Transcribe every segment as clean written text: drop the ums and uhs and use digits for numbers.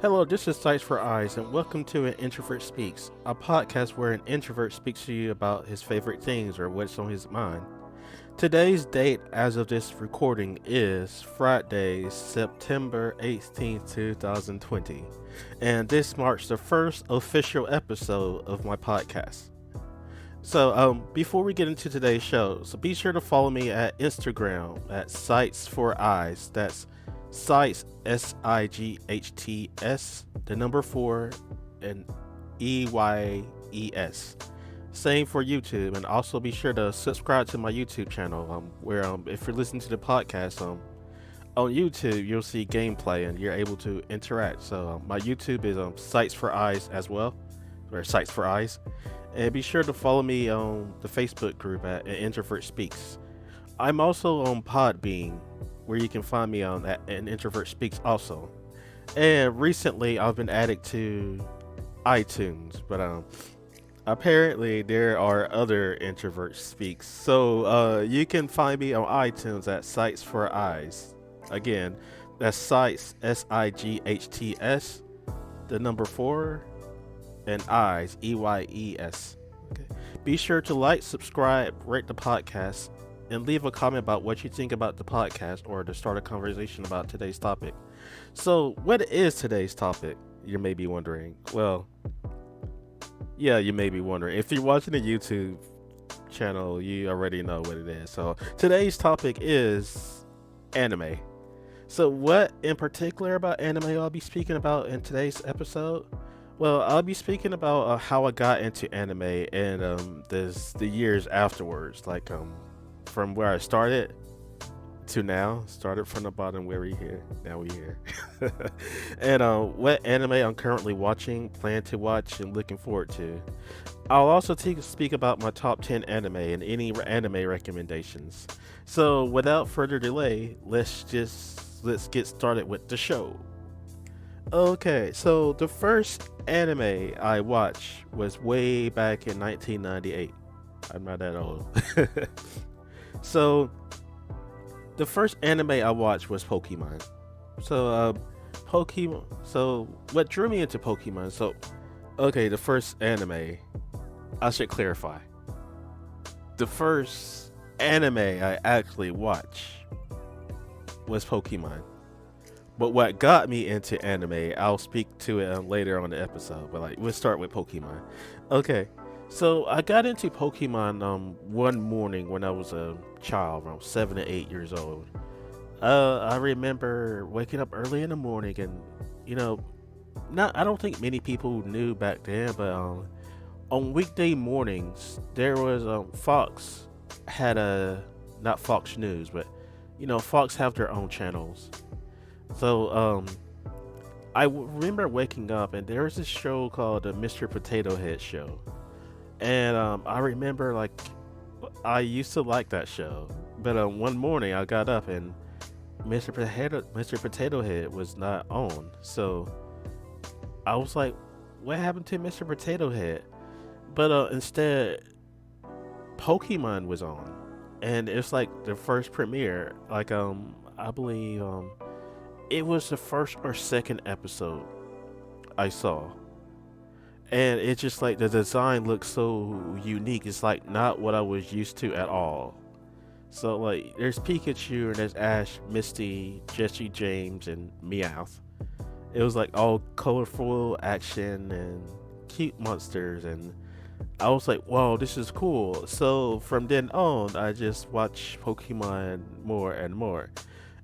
Hello, this is Sights for Eyes, and welcome to An Introvert Speaks, a podcast where an introvert speaks to you about his favorite things or what's on his mind. Today's date, as of this recording, is Friday, September 18th, 2020, and this marks the first official episode of my podcast. Before we get into today's show, so be sure to follow me at Instagram at Sights for Eyes. That's Sights Sights, the number four, and EYES. Same for YouTube, and also be sure to subscribe to my YouTube channel. Where if you're listening to the podcast, on YouTube you'll see gameplay and you're able to interact. My YouTube is Sights for Eyes as well, or Sights for Eyes. And be sure to follow me on the Facebook group at An Introvert Speaks. I'm also on Podbean, where you can find me on at An Introvert Speaks also. And recently I've been added to iTunes, but apparently there are other Introvert Speaks. So you can find me on iTunes at Sights for Eyes. Again, that's Sights Sights, the number 4, and Eyes, EYES. Okay. Be sure to like, subscribe, rate the podcast, and leave a comment about what you think about the podcast or to start a conversation about today's topic. So, what is today's topic? You may be wondering. Well, yeah, you may be wondering. If you're watching the YouTube channel, you already know what it is. So, today's topic is anime. So, what in particular about anime I'll be speaking about in today's episode? Well, I'll be speaking about how I got into anime and the years afterwards, like from where I started to now. Started from the bottom, where we here, now we here, and what anime I'm currently watching, plan to watch, and looking forward to. I'll also speak about my top 10 anime and any anime recommendations. So, without further delay, let's get started with the show. Okay, so the first anime I watched was way back in 1998. I'm not that old. So, the first anime I watched was Pokemon. Pokemon. So, what drew me into Pokemon? Okay, the first anime. I should clarify. The first anime I actually watched was Pokemon. But what got me into anime, I'll speak to it later on the episode. But we'll start with Pokemon. Okay, so I got into Pokemon one morning when I was a child, around 7 to 8 years old. I remember waking up early in the morning, and I don't think many people knew back then, but on weekday mornings there was Fox had not Fox News, but Fox have their own channels. So, I remember waking up and there was this show called the Mr. Potato Head Show. And I remember I used to like that show. But one morning I got up and Mr. Potato Head was not on. So I was like, what happened to Mr. Potato Head? But instead, Pokemon was on. And it's like the first premiere. I believe it was the first or second episode I saw, and it's just like the design looks so unique. It's like not what I was used to at all. So there's Pikachu and there's Ash, Misty, Jesse James, and Meowth. It was like all colorful action and cute monsters, and I was like, wow, this is cool. So from then on, I just watched Pokemon more and more.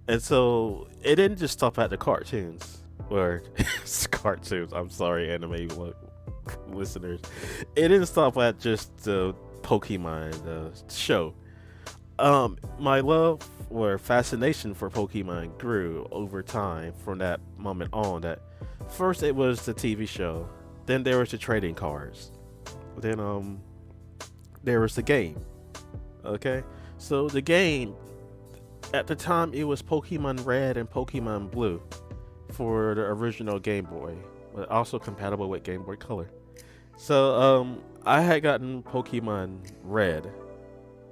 And so it didn't just stop at the cartoons, or cartoons. I'm sorry, anime listeners. It didn't stop at just the Pokemon show. My love or fascination for Pokemon grew over time from that moment on. That first it was the TV show, then there was the trading cards, then there was the game. Okay, so the game. At the time, it was Pokemon Red and Pokemon Blue for the original Game Boy, but also compatible with Game Boy Color. So, I had gotten Pokemon Red,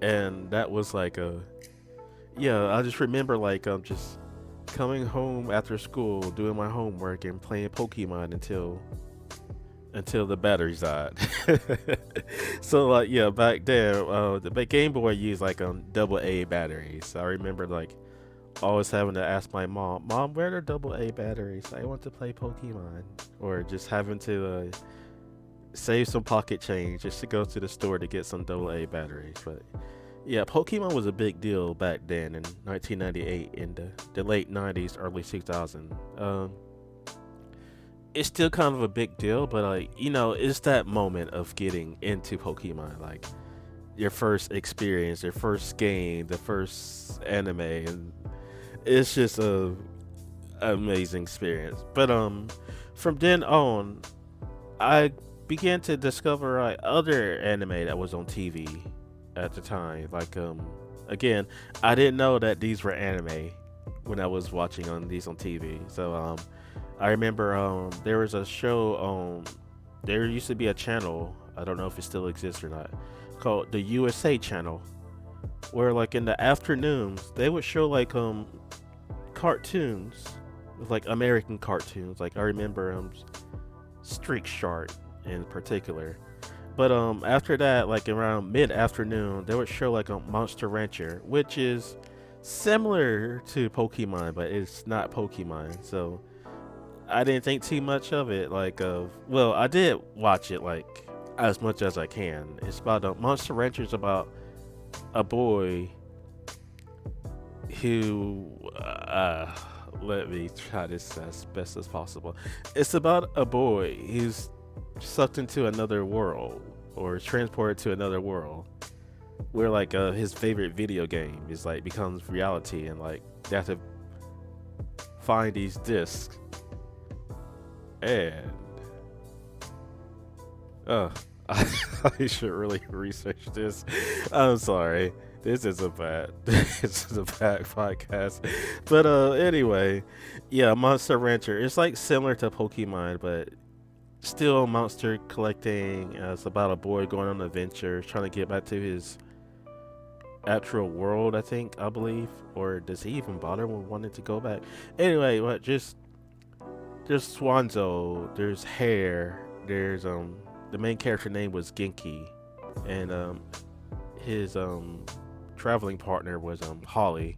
and that was I just remember just coming home after school, doing my homework, and playing Pokemon until the batteries died. So like yeah, back then, the Game Boy used like double A batteries. I remember like always having to ask my mom, where are double A batteries? I want to play Pokemon, or just having to save some pocket change just to go to the store to get some double A batteries. But yeah, Pokemon was a big deal back then in 1998 in the late 90s, early 2000s. It's still kind of a big deal, but like it's that moment of getting into Pokemon, like your first experience, your first game, the first anime, and it's just a amazing experience. But from then on, I began to discover other anime that was on TV at the time. Like again, I didn't know that these were anime when I was watching on these on TV. So I remember there was a show there used to be a channel, I don't know if it still exists or not, called the USA channel, where like in the afternoons they would show like cartoons, like American cartoons. Like I remember Streak Shark in particular. But after that, like around mid afternoon, they would show like a Monster Rancher, which is similar to Pokemon, but it's not Pokemon. So I didn't think too much of it. Like, well, I did watch it like as much as I can. It's about Monster Rancher is about a boy who let me try this as best as possible. It's about a boy who's sucked into another world or transported to another world where like his favorite video game is like becomes reality, and like they have to find these discs. And I should really research this. I'm sorry. This is a bad this is a bad podcast. But anyway, yeah, Monster Rancher. It's like similar to Pokemon, but still monster collecting. It's about a boy going on adventures, trying to get back to his actual world, I believe. Or does he even bother with wanting to go back? Anyway, what just there's Swanzo, there's Hare, there's the main character name was Genki, and his traveling partner was Holly,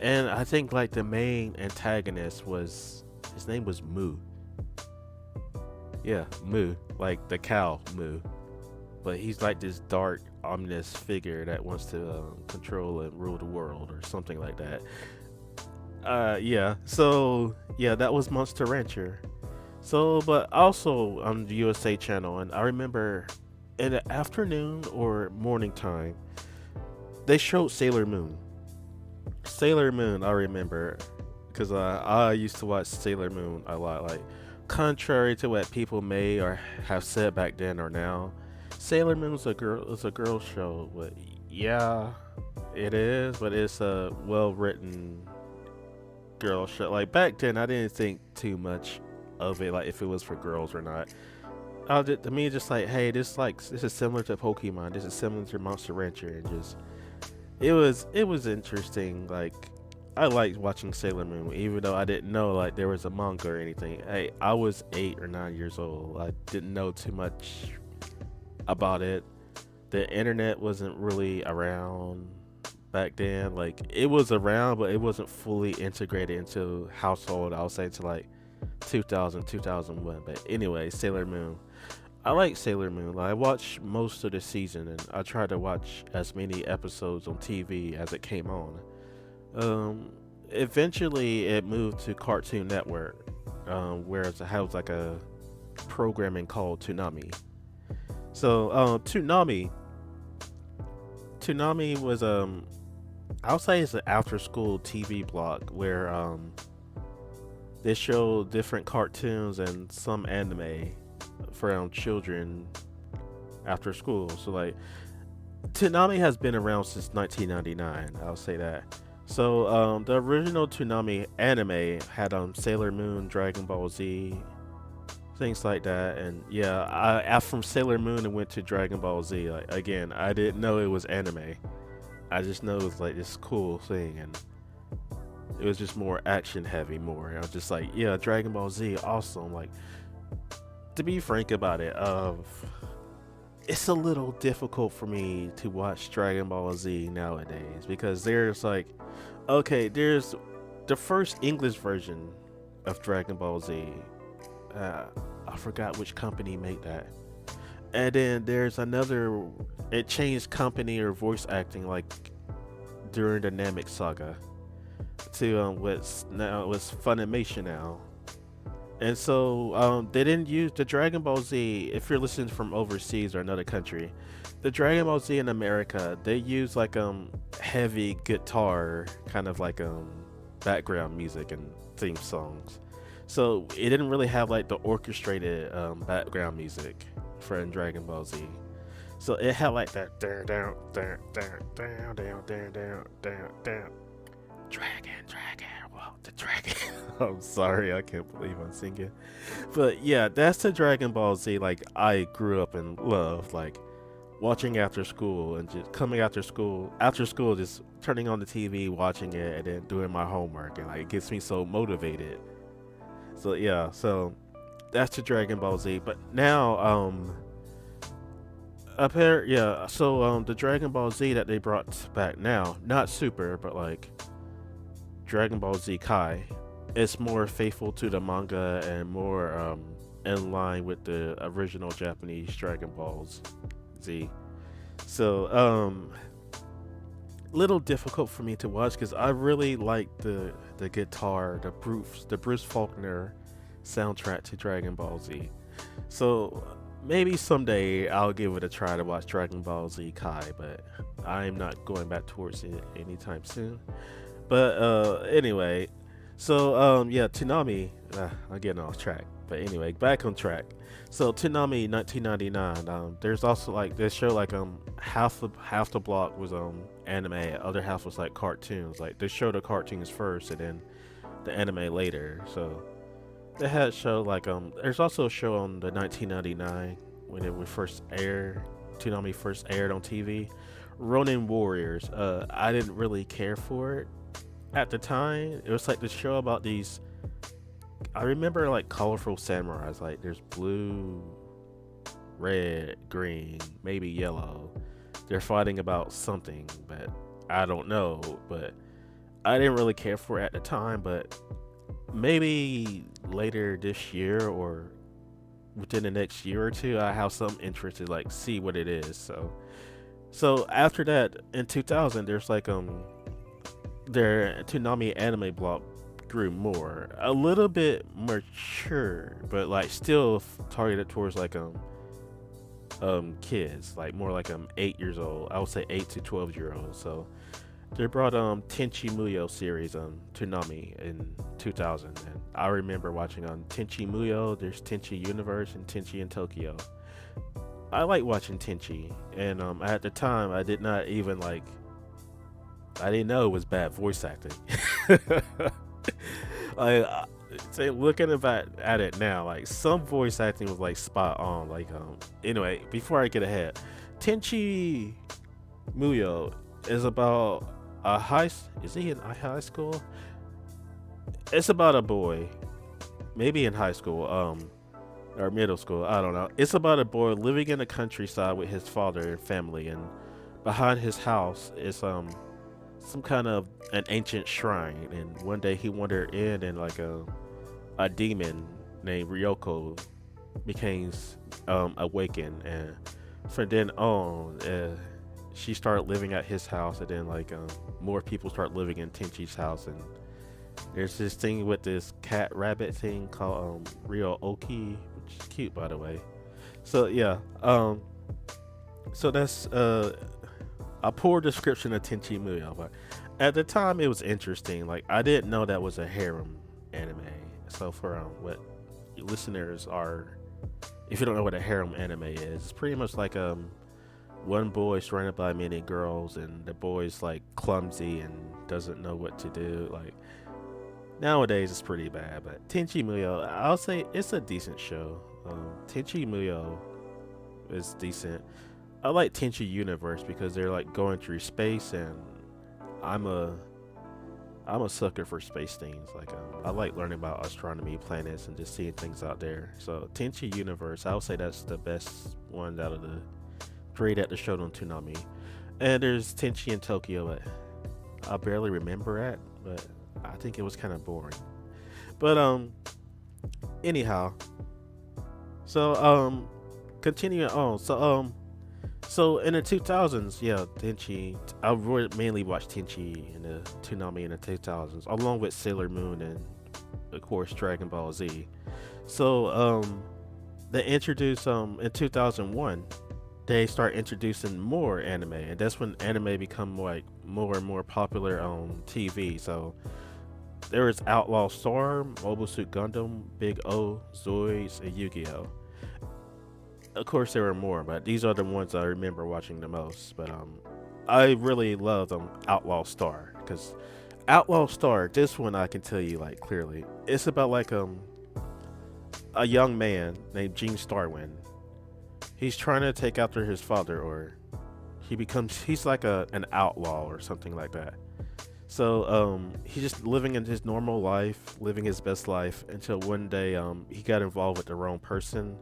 and I think like the main antagonist was his name was Moo. Yeah, Moo, like the cow Moo, but he's like this dark, ominous figure that wants to control and rule the world or something like that. Yeah. So yeah, that was Monster Rancher. So, but also on the USA channel, and I remember in the afternoon or morning time, they showed Sailor Moon. Sailor Moon, I remember, because I used to watch Sailor Moon a lot. Like, contrary to what people may or have said back then or now, Sailor Moon is a girl show. But yeah, it is. But it's a well written girl show. Like back then, I didn't think too much of it, like if it was for girls or not. To me, just like, hey, this is similar to Pokemon. This is similar to Monster Rancher, and just it was interesting. Like I liked watching Sailor Moon, even though I didn't know like there was a manga or anything. Hey, I was 8 or 9 years old. I didn't know too much about it. The internet wasn't really around back then. Like it was around, but it wasn't fully integrated into household. I would say to like 2000, 2001. But anyway, Sailor Moon. I like Sailor Moon. Like, I watched most of the season, and I tried to watch as many episodes on TV as it came on. Eventually, it moved to Cartoon Network, where it has like a programming called Toonami. So, Toonami was I'll say it's an after-school TV block where they show different cartoons and some anime for children after school. So like Toonami has been around since 1999. I'll say that. So the original Toonami anime had Sailor Moon, Dragon Ball Z, things like that. And yeah, I from Sailor Moon and went to Dragon Ball Z. Like again, I didn't know it was anime. I just know it's like this cool thing, and It was just more action heavy, more. I was just like, yeah, Dragon Ball Z, awesome. Like, to be frank about it, it's a little difficult for me to watch Dragon Ball Z nowadays because there's like, okay, there's the first English version of Dragon Ball Z. Uh, I forgot which company made that. And then there's another. It changed company or voice acting like during the Namek saga to what's now what's Funimation now. And so they didn't use the Dragon Ball Z. If you're listening from overseas or another country, the Dragon Ball Z in America, they use like heavy guitar, kind of like background music and theme songs. So it didn't really have like the orchestrated background music for in Dragon Ball Z. So it had like that down down down down down down down down down down dragon dragon well the dragon. I'm sorry, I can't believe I'm singing. But yeah, that's the Dragon Ball Z like I grew up and loved, like watching after school and just coming after school just turning on the TV, watching it, and then doing my homework, and like it gets me so motivated. So yeah, so that's the Dragon Ball Z. But now yeah, so the Dragon Ball Z that they brought back now, not Super, but like Dragon Ball Z Kai, it's more faithful to the manga and more in line with the original Japanese Dragon Balls Z. So little difficult for me to watch because I really like the guitar, the Bruce Faulkner soundtrack to Dragon Ball Z. So maybe someday I'll give it a try to watch Dragon Ball Z Kai, but I'm not going back towards it anytime soon. But anyway, so yeah, Toonami. I'm getting off track, but anyway, back on track. So Toonami 1999. There's also like this show like half the block was anime, other half was like cartoons. Like they show the cartoons first and then the anime later. So they had a show like there's also a show on the 1999 when it was first aired. Toonami first aired on TV. Ronin Warriors. I didn't really care for it at the time. It was like the show about these. I remember like colorful samurais. Like there's blue, red, green, maybe yellow. They're fighting about something, but I don't know. But I didn't really care for it at the time. But maybe later this year or within the next year or two, I have some interest to like see what it is. So after that, in 2000, there's like their Toonami anime block grew more, a little bit mature, but like still targeted towards like kids, like more like 8 years old. I would say 8 to 12 year olds. So they brought Tenchi Muyo series on Toonami in 2000, and I remember watching on Tenchi Muyo. There's Tenchi Universe and Tenchi in Tokyo. I like watching Tenchi, and at the time I did not even like. I didn't know it was bad voice acting. Like, say looking at it now, like some voice acting was like spot on. Like anyway, before I get ahead, Tenchi Muyo is about a is he in high school? It's about a boy, maybe in high school, or middle school. I don't know. It's about a boy living in the countryside with his father and family, and behind his house is some kind of an ancient shrine. And one day he wandered in, and like a demon named Ryoko became awakened, and from then on, she started living at his house, and then like more people start living in Tenchi's house, and there's this thing with this cat rabbit thing called Ryo Oki, which is cute by the way. So yeah, so that's a poor description of Tenchi Muyo, but at the time it was interesting. Like I didn't know that was a harem anime. So for what listeners are, if you don't know what a harem anime is, it's pretty much like one boy surrounded by many girls, and the boy's like clumsy and doesn't know what to do. Like nowadays it's pretty bad, but Tenchi Muyo, I'll say it's a decent show. Tenchi Muyo is decent. I like Tenchi Universe because they're like going through space, and I'm a I'm a sucker for space things. Like I like learning about astronomy, planets, and just seeing things out there. So Tenchi Universe, I would say that's the best one out of the three that they showed on Toonami. And there's Tenchi in Tokyo, but I barely remember it. But I think it was kind of boring. But anyhow, so continuing on. So in the 2000s, yeah, Tenchi. Mainly watched Tenchi in the Toonami in the 2000s, along with Sailor Moon and of course Dragon Ball Z. So they introduced in 2001. They start introducing more anime, and that's when anime become like more and more popular on TV. So there was Outlaw Star, Mobile Suit Gundam, Big O, Zoids, and Yu-Gi-Oh. Of course, there were more, but these are the ones I remember watching the most. But I really love Outlaw Star because Outlaw Star. This one I can tell you like clearly. It's about like a young man named Gene Starwind. He's trying to take after his father, or he's like an outlaw or something like that. So he's just living in his normal life, living his best life until one day he got involved with the wrong person,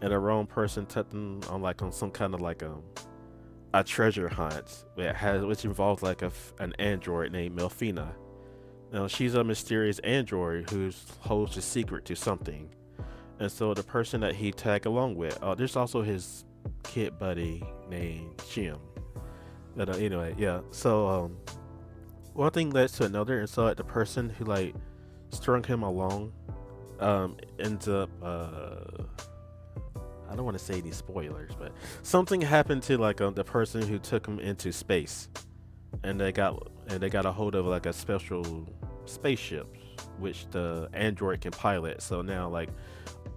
and the wrong person took him on some kind of like a treasure hunt which involved like an android named Melfina. Now she's a mysterious android who holds a secret to something, and so the person that he tagged along with, there's also his kid buddy named Jim. But anyway, yeah. So one thing leads to another, and so like, the person who like strung him along ends up I don't want to say any spoilers, but something happened to like the person who took him into space, and they got a hold of like a special spaceship which the android can pilot. So now like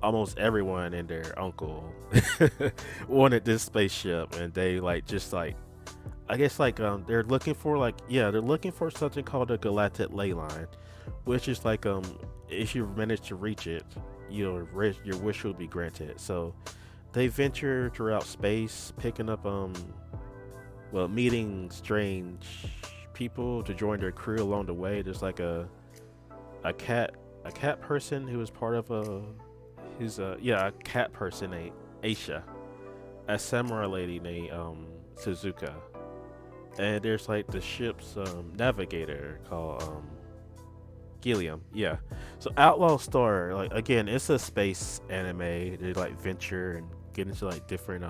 almost everyone and their uncle wanted this spaceship, and they like just like I guess like they're looking for they're looking for something called a galactic ley line, which is like if you manage to reach it, your wish will be granted. So they venture throughout space, picking up meeting strange people to join their crew along the way. There's like a cat person who is part of a cat person named Aisha, a samurai lady named Suzuka, and there's like the ship's navigator called Gilliam. Yeah. So Outlaw Star, like again, it's a space anime. They like venture and get into like different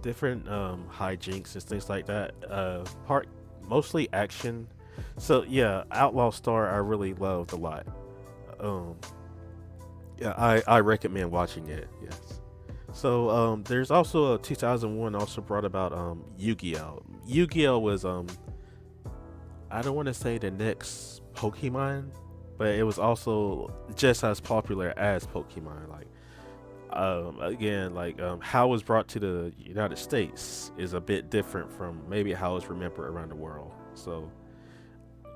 hijinks and things like that. Part mostly action. So yeah, Outlaw Star I really loved a lot. Um yeah, I recommend watching it. Yes. So there's also a 2001 also brought about Yu-Gi-Oh. Yu-Gi-Oh was I don't want to say the next Pokemon, but it was also just as popular as Pokemon. Like again, like how it was brought to the United States is a bit different from maybe how it's remembered around the world. So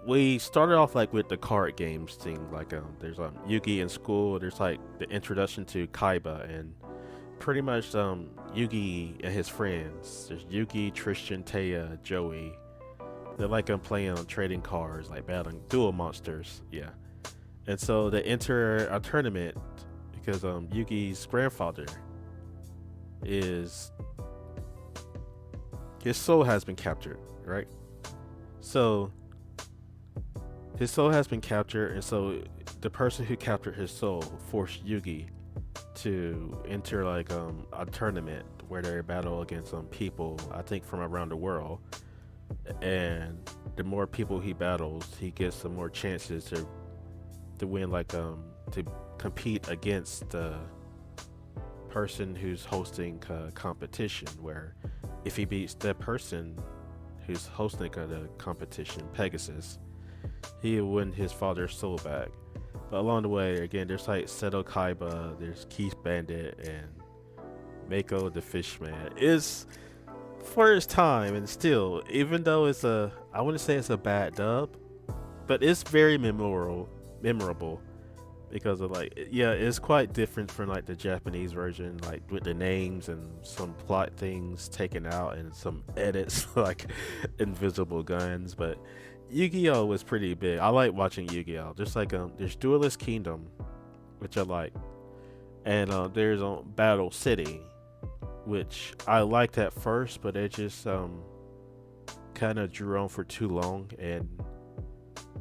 we started off like with the card games thing. Like there's Yugi in school. There's like the introduction to Kaiba, and pretty much Yugi and his friends. There's Yugi, Tristan, Taya, Joey. They're like playing on trading cards, like battling dual monsters. Yeah. And so they enter a tournament because Yugi's grandfather is his soul has been captured, right? So his soul has been captured, and so the person who captured his soul forced Yugi to enter like a tournament where they battle against some people, I think from around the world. And the more people he battles, he gets some more chances to win, like to compete against the person who's hosting a competition. Where if he beats that person who's hosting the competition, Pegasus, he will win his father's soul back. But along the way, again, there's like Seto Kaiba, there's Keith Bandit, and Mako the Fishman. Is for its time, and still, even though I wouldn't say it's a bad dub, but it's very memorable because of it's quite different from like the Japanese version, like with the names and some plot things taken out and some edits like invisible guns. But Yu-Gi-Oh was pretty big. I like watching Yu-Gi-Oh. Just like there's Duelist Kingdom, which I like, and there's Battle City, which I liked at first, but it just kind of drew on for too long. And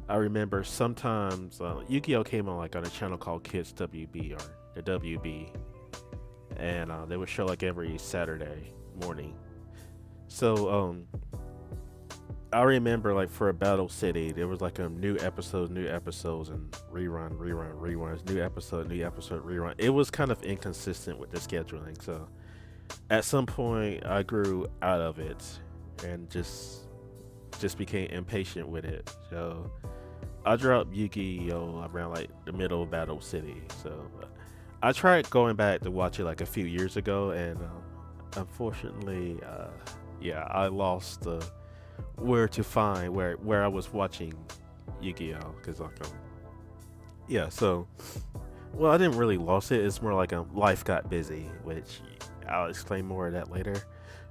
I remember sometimes Yu-Gi-Oh came on like on a channel called Kids WB or the WB, and they would show like every Saturday morning. So I remember like for a Battle City, there was like a new episodes, and reruns, new episode, rerun. It was kind of inconsistent with the scheduling, so at some point I grew out of it and just became impatient with it. So I dropped Yu-Gi-Oh around like the middle of Battle City. So I tried going back to watch it like a few years ago, and unfortunately, yeah, I lost where to find where I was watching Yu-Gi-Oh because like yeah. So well, I didn't really lost it. It's more like life got busy, which I'll explain more of that later.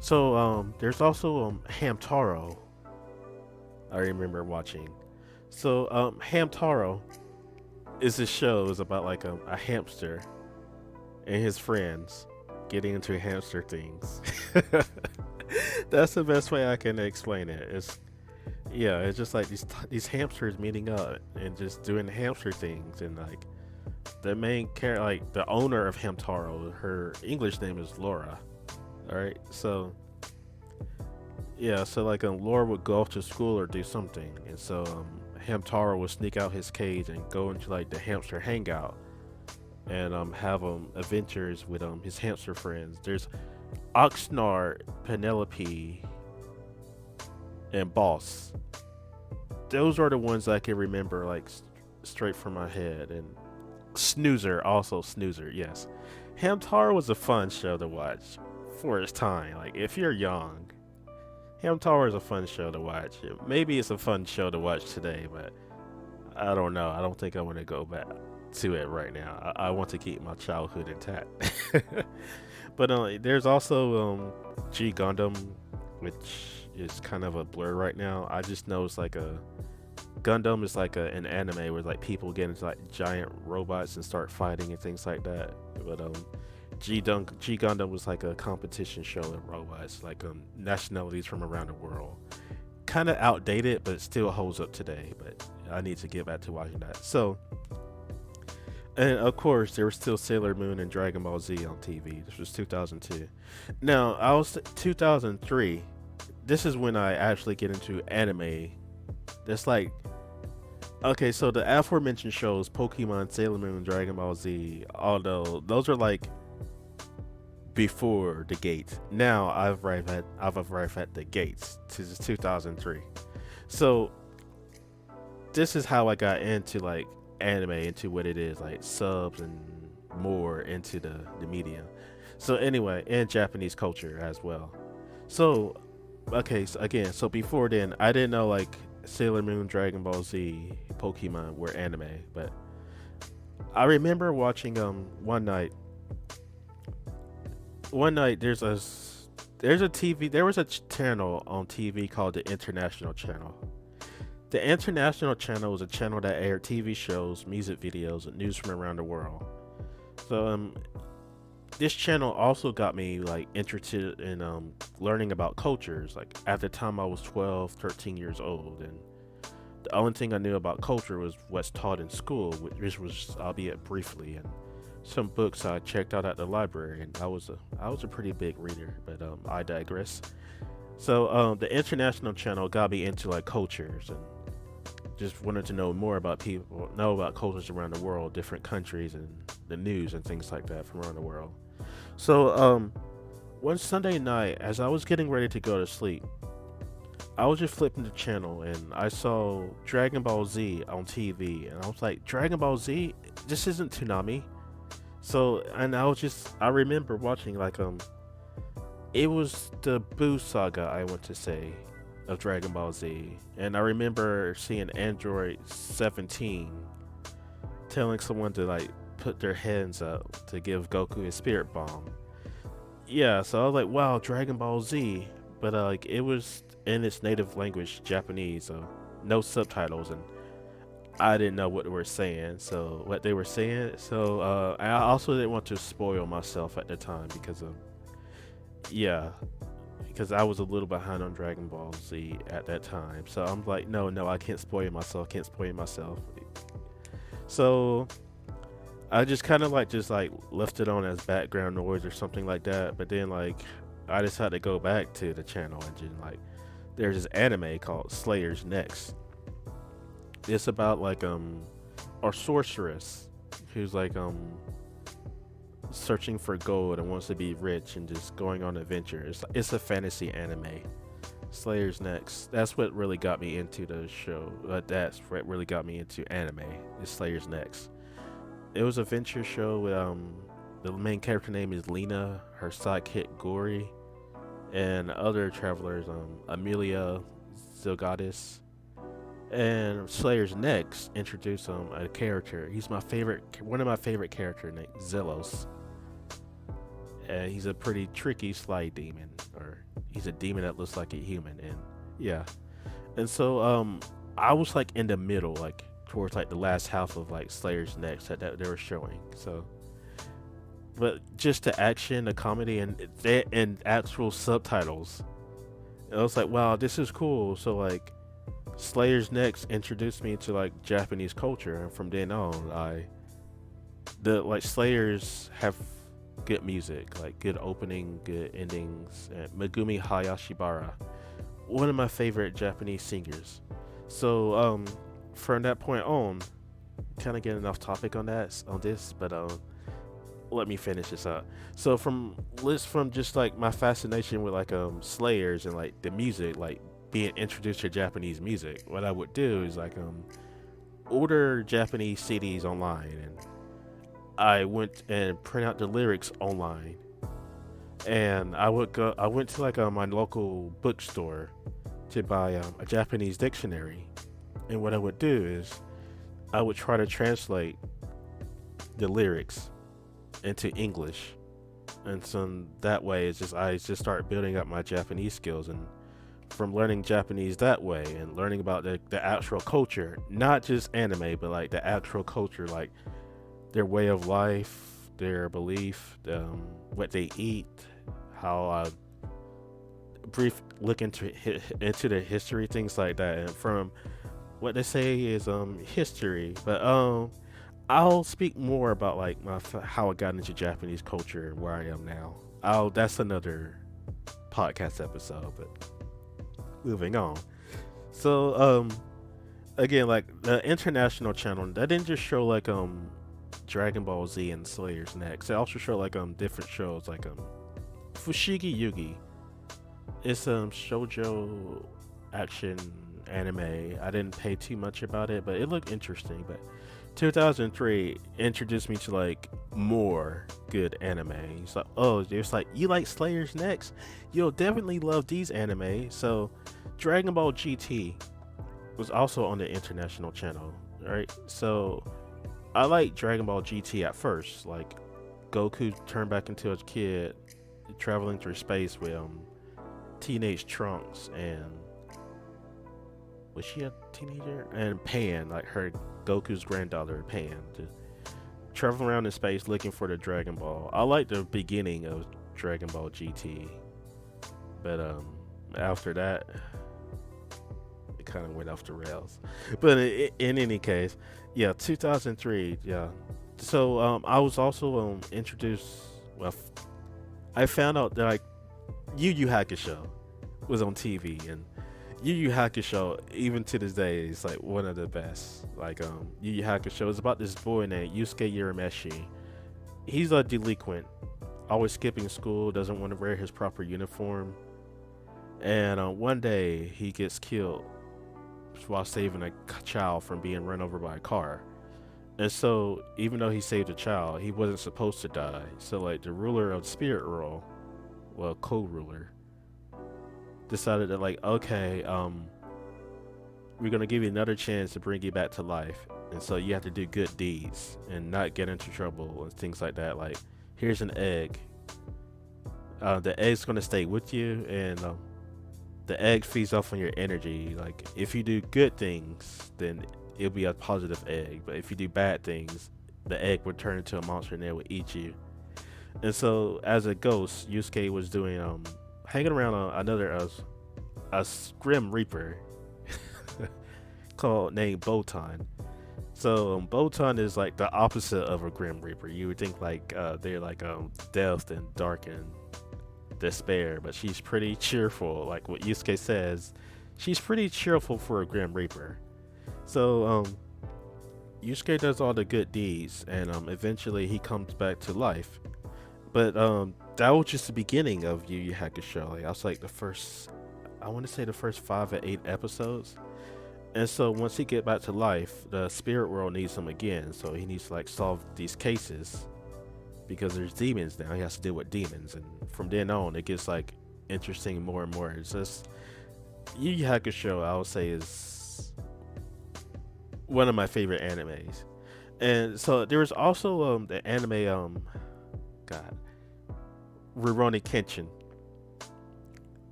So there's also Hamtaro. I remember watching. So Hamtaro is a show. It's about like a hamster and his friends getting into hamster things. That's the best way I can explain it. It's yeah, it's just like these hamsters meeting up and just doing hamster things, and like the main character, like the owner of Hamtaro, her English name is Laura. All right, so yeah, so like Laura would go off to school or do something, and so Hamtaro would sneak out his cage and go into like the hamster hangout and have adventures with his hamster friends. There's Oxnard, Penelope, and Boss. Those are the ones I can remember like straight from my head. And Snoozer, also Snoozer, yes. Hamtaro was a fun show to watch for its time. Like if you're young, Hamtaro is a fun show to watch. Maybe it's a fun show to watch today, but I don't know. I don't think I want to go back to it right now. I want to keep my childhood intact. But there's also G Gundam, which is kind of a blur right now. I just know it's like a Gundam is like an anime where like people get into like giant robots and start fighting and things like that. But G Gundam was like a competition show in robots, like nationalities from around the world. Kind of outdated, but it still holds up today. But I need to get back to watching that. So, and of course, there was still Sailor Moon and Dragon Ball Z on TV. This was 2002. Now, I was 2003. This is when I actually get into anime. That's like, okay, so the aforementioned shows, Pokemon, Sailor Moon, Dragon Ball Z, although those are like before the gate. Now I've arrived at the gates to 2003. So this is how I got into like anime, into what it is, like subs and more into the media. So anyway, and Japanese culture as well. So okay, so again, so before then I didn't know like Sailor Moon, Dragon Ball Z, Pokemon were anime, but I remember watching one night there was a channel on TV called the International Channel. The International Channel was a channel that aired TV shows, music videos, and news from around the world. So this channel also got me like interested in learning about cultures. Like at the time I was 12, 13 years old, and the only thing I knew about culture was what's taught in school, which was, albeit briefly, and some books I checked out at the library. And I was a pretty big reader, but I digress. So the International Channel got me into like cultures, and just wanted to know more about people, know about cultures around the world, different countries, and the news and things like that from around the world. So one Sunday night, as I was getting ready to go to sleep, I was just flipping the channel and I saw Dragon Ball Z on TV, and I was like, Dragon Ball Z? This isn't Toonami. So, and I remember watching like it was the Boo saga, I want to say, of Dragon Ball Z, and I remember seeing Android 17 telling someone to like put their hands up to give Goku his spirit bomb. Yeah, so I was like, wow, Dragon Ball Z, but like it was in its native language, Japanese, so no subtitles, and I didn't know what they were saying. So what they were saying. So I also didn't want to spoil myself at the time because of yeah, because I was a little behind on Dragon Ball Z at that time. So I'm like, no, no, I can't spoil myself. Can't spoil myself. So I just kind of like just like left it on as background noise or something like that. But then like I decided to go back to the channel and just like there's this anime called Slayer's Next. It's about like a sorceress who's like searching for gold and wants to be rich and just going on adventures. It's a fantasy anime. Slayer's Next. That's what really got me into the show. That's what really got me into anime. Is Slayer's Next. It was a venture show with the main character name is Lena, her sidekick Gory, and other travelers Amelia, Zilgadis, and Slayer's Next introduced a character. He's my favorite, one of my favorite characters named Zelos. And he's a pretty tricky sly demon, or he's a demon that looks like a human, and yeah. And so I was like in the middle, like towards like the last half of like Slayer's Next that they were showing. So, but just the action, the comedy, and actual subtitles, I was like, wow, this is cool. So like, Slayer's Next introduced me to like Japanese culture, and from then on, the like Slayers have good music, like good opening, good endings. And Megumi Hayashibara, one of my favorite Japanese singers. So from that point on, kind of getting off topic on this, but let me finish this up. So from just like my fascination with like Slayers and like the music, like being introduced to Japanese music, what I would do is like order Japanese CDs online, and I went and print out the lyrics online, and I went to like my local bookstore to buy a Japanese dictionary, and what I would do is I would try to translate the lyrics into English, and so that way I just start building up my Japanese skills, and from learning Japanese that way and learning about the actual culture, not just anime, but like the actual culture, like their way of life, their belief, what they eat, how brief look into the history, things like that, and from what they say is history. But I'll speak more about like how I got into Japanese culture and where I am now. That's another podcast episode. But moving on. So again, like the international channel that didn't just show like Dragon Ball Z and Slayer's Next. They also show like different shows like Fushigi Yugi. It's shoujo action anime. I didn't pay too much about it, but it looked interesting. But 2003 introduced me to like more good anime. It's like, oh, it's like, you like Slayer's Next? You'll definitely love these anime. So Dragon Ball GT was also on the international channel, right? So I like Dragon Ball GT at first, like Goku turned back into a kid, traveling through space with teenage Trunks, and was she a teenager? And Pan, like her Goku's granddaughter, Pan, to travel around in space looking for the Dragon Ball. I like the beginning of Dragon Ball GT, but after that, it kind of went off the rails. But in any case, yeah, 2003, yeah. So I was also introduced. Well, I found out that like Yu Yu Hakusho was on TV, and Yu Yu Hakusho, even to this day, is like one of the best. Like Yu Yu Hakusho is about this boy named Yusuke Urameshi. He's a delinquent, always skipping school, doesn't want to wear his proper uniform, and one day he gets killed while saving a child from being run over by a car. And so, even though he saved a child, he wasn't supposed to die. So, like, the ruler of the spirit world, well, co-ruler, decided that, like, okay, we're gonna give you another chance to bring you back to life. And so you have to do good deeds and not get into trouble and things like that. Like, here's an egg. The egg's gonna stay with you, and The egg feeds off on your energy. Like if you do good things, then it'll be a positive egg. But if you do bad things, the egg would turn into a monster and it would eat you. And so, as a ghost, Yusuke was doing hanging around another a Grim Reaper called named Botan. So Botan is like the opposite of a Grim Reaper. You would think like they're like death and dark and despair, but she's pretty cheerful. Like what Yusuke says, she's pretty cheerful for a Grim Reaper. So Yusuke does all the good deeds, and eventually he comes back to life. But that was just the beginning of Yu Yu Hakusho. Like, I was like the first, I want to say the first 5 or 8 episodes. And so once he get back to life, the spirit world needs him again. So he needs to like solve these cases because there's demons now. He has to deal with demons, and from then on, it gets like interesting more and more. It's just Yu Yu Hakusho, I would say, is one of my favorite animes. And so there was also the anime God, Rurouni Kenshin.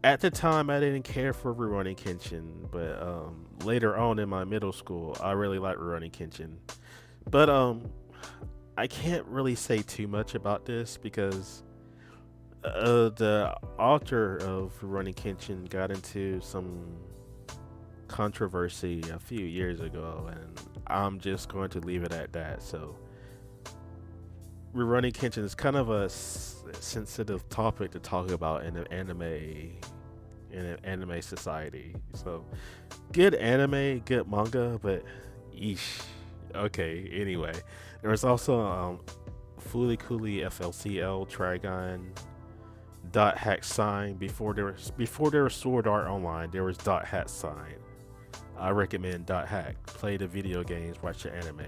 At the time, I didn't care for Rurouni Kenshin, but later on in my middle school, I really liked Rurouni Kenshin. But I can't really say too much about this because the author of Rurouni Kenshin got into some controversy a few years ago, and I'm just going to leave it at that. So Rurouni Kenshin is kind of a sensitive topic to talk about in an anime society. So good anime, good manga, but yeesh. Okay, anyway. There was also Fooly Cooly FLCL Trigon Dot Hack Sign. Before there was Sword Art Online, there was Dot Hack Sign. I recommend Dot Hack. Play the video games, watch the anime.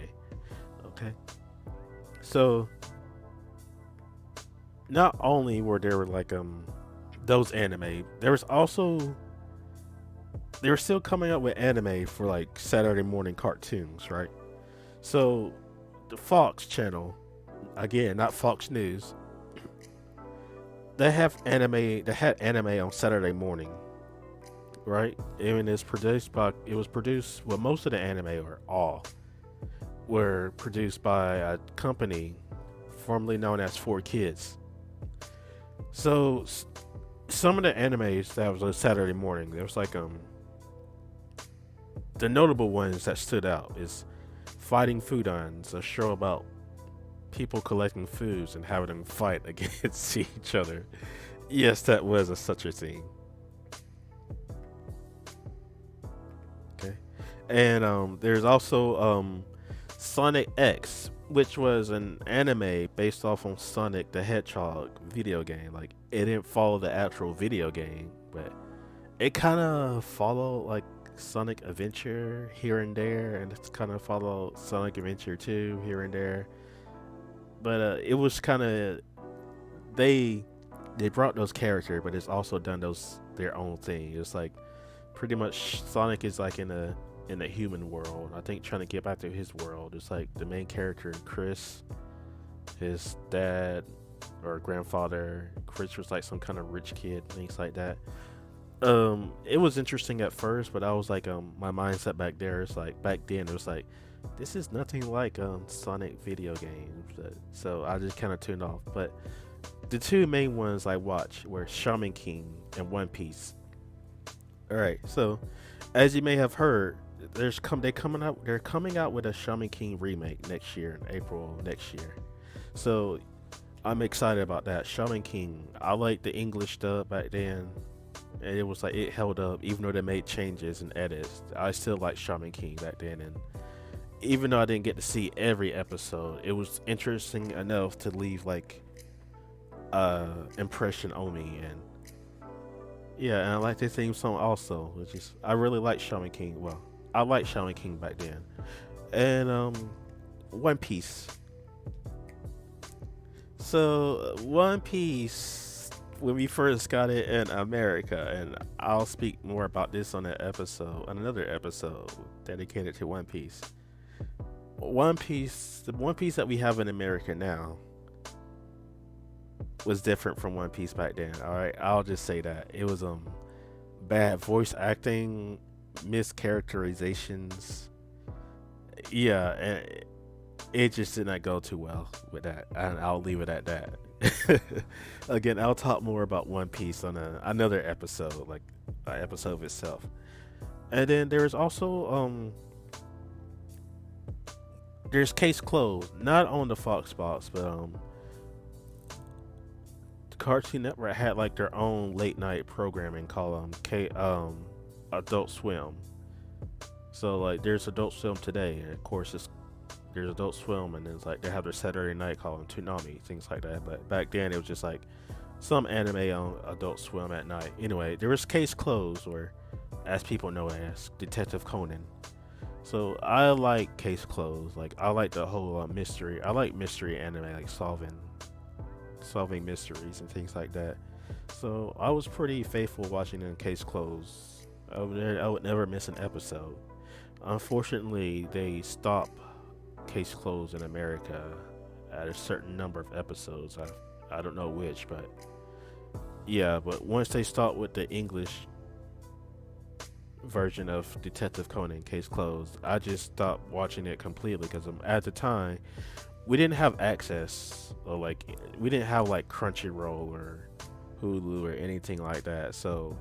Okay. So not only were there like those anime, they were still coming up with anime for like Saturday morning cartoons, right? So the Fox channel, again, not Fox News, they had anime on Saturday morning, right? And it was produced, well, most of the anime, or all, were produced by a company formerly known as 4Kids. So some of the animes that was on Saturday morning, there was like the notable ones that stood out is Fighting Foodons, a show about people collecting foods and having them fight against each other. Yes, that was such a thing. Okay, and there's also Sonic X, which was an anime based off on Sonic the Hedgehog video game. Like, it didn't follow the actual video game, but it kind of followed like Sonic Adventure here and there, and it's kind of followed Sonic Adventure 2 here and there. But it was kind of, they brought those characters, but it's also done their own thing. It's like pretty much Sonic is like in a human world, I think, trying to get back to his world. It's like the main character, Chris, his dad or grandfather. Chris was like some kind of rich kid, things like that. It was interesting at first, but I was like, my mindset back there is like, back then it was like, this is nothing like Sonic video games. So I just kind of tuned off. But the two main ones I watched were Shaman King and One Piece. All right, so as you may have heard, they're coming out with a Shaman King remake next year, in April next year. So I'm excited about that. Shaman King, I liked the English dub back then, and it was like, it held up even though they made changes and edits. I still like Shaman King back then, and even though I didn't get to see every episode, it was interesting enough to leave like impression on me. And yeah, and I like the theme song also, which is, I really like Shaman King. Well, I liked Shaman King back then. And One Piece. So One Piece, when we first got it in America, and I'll speak more about this on another episode dedicated to One Piece. The One Piece that we have in America now was different from One Piece back then. All right, I'll just say that it was bad voice acting, mischaracterizations. Yeah, and it just did not go too well with that, and I'll leave it at that. Again, I'll talk more about One Piece on another episode, like an episode of itself. And then there's also there's Case Closed, not on the Fox box, but Cartoon Network had like their own late night programming called Adult Swim. So like there's Adult Swim today, and of course there's Adult Swim, and then it's like they have their Saturday night called Toonami, things like that. But back then it was just like some anime on Adult Swim at night. Anyway, there was Case Closed, or as people know it as Detective Conan. So I like Case Closed. Like I like the whole mystery. I like mystery anime, like solving mysteries and things like that. So I was pretty faithful watching in Case Closed. I would never miss an episode. Unfortunately, they stopped Case Closed in America at a certain number of episodes. I don't know which, but yeah. But once they start with the English version of Detective Conan Case Closed, I just stopped watching it completely because at the time we didn't have access, or like we didn't have like Crunchyroll or Hulu or anything like that. So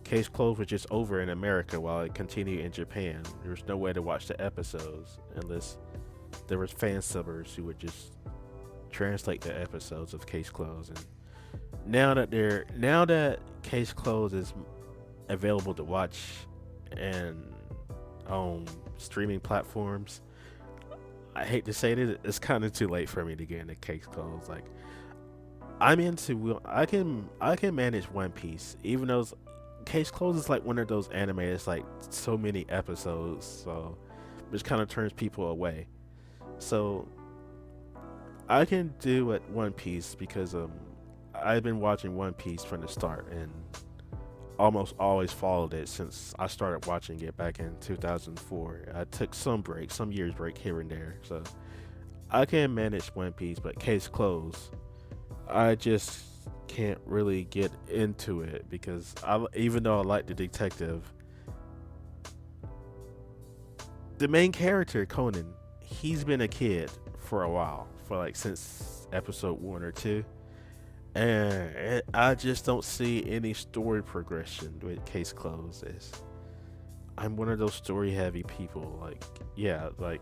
Case Closed was just over in America while it continued in Japan. There was no way to watch the episodes unless there was fan subbers who would just translate the episodes of Case Closed. And now that Case Closed is available to watch and on streaming platforms, I hate to say it, it's kind of too late for me to get into Case Closed. Like I can manage One Piece, even though Case Closed is like one of those anime. It's like so many episodes, so which kind of turns people away. So I can do it One Piece because I've been watching One Piece from the start and almost always followed it since I started watching it back in 2004. I took some years break here and there, so I can manage One Piece, but Case Closed, I just can't really get into it because even though I like the detective, the main character Conan, he's been a kid for a while, for like since episode 1 or 2, and I just don't see any story progression with Case Closed. I'm one of those story heavy people. Like, yeah, like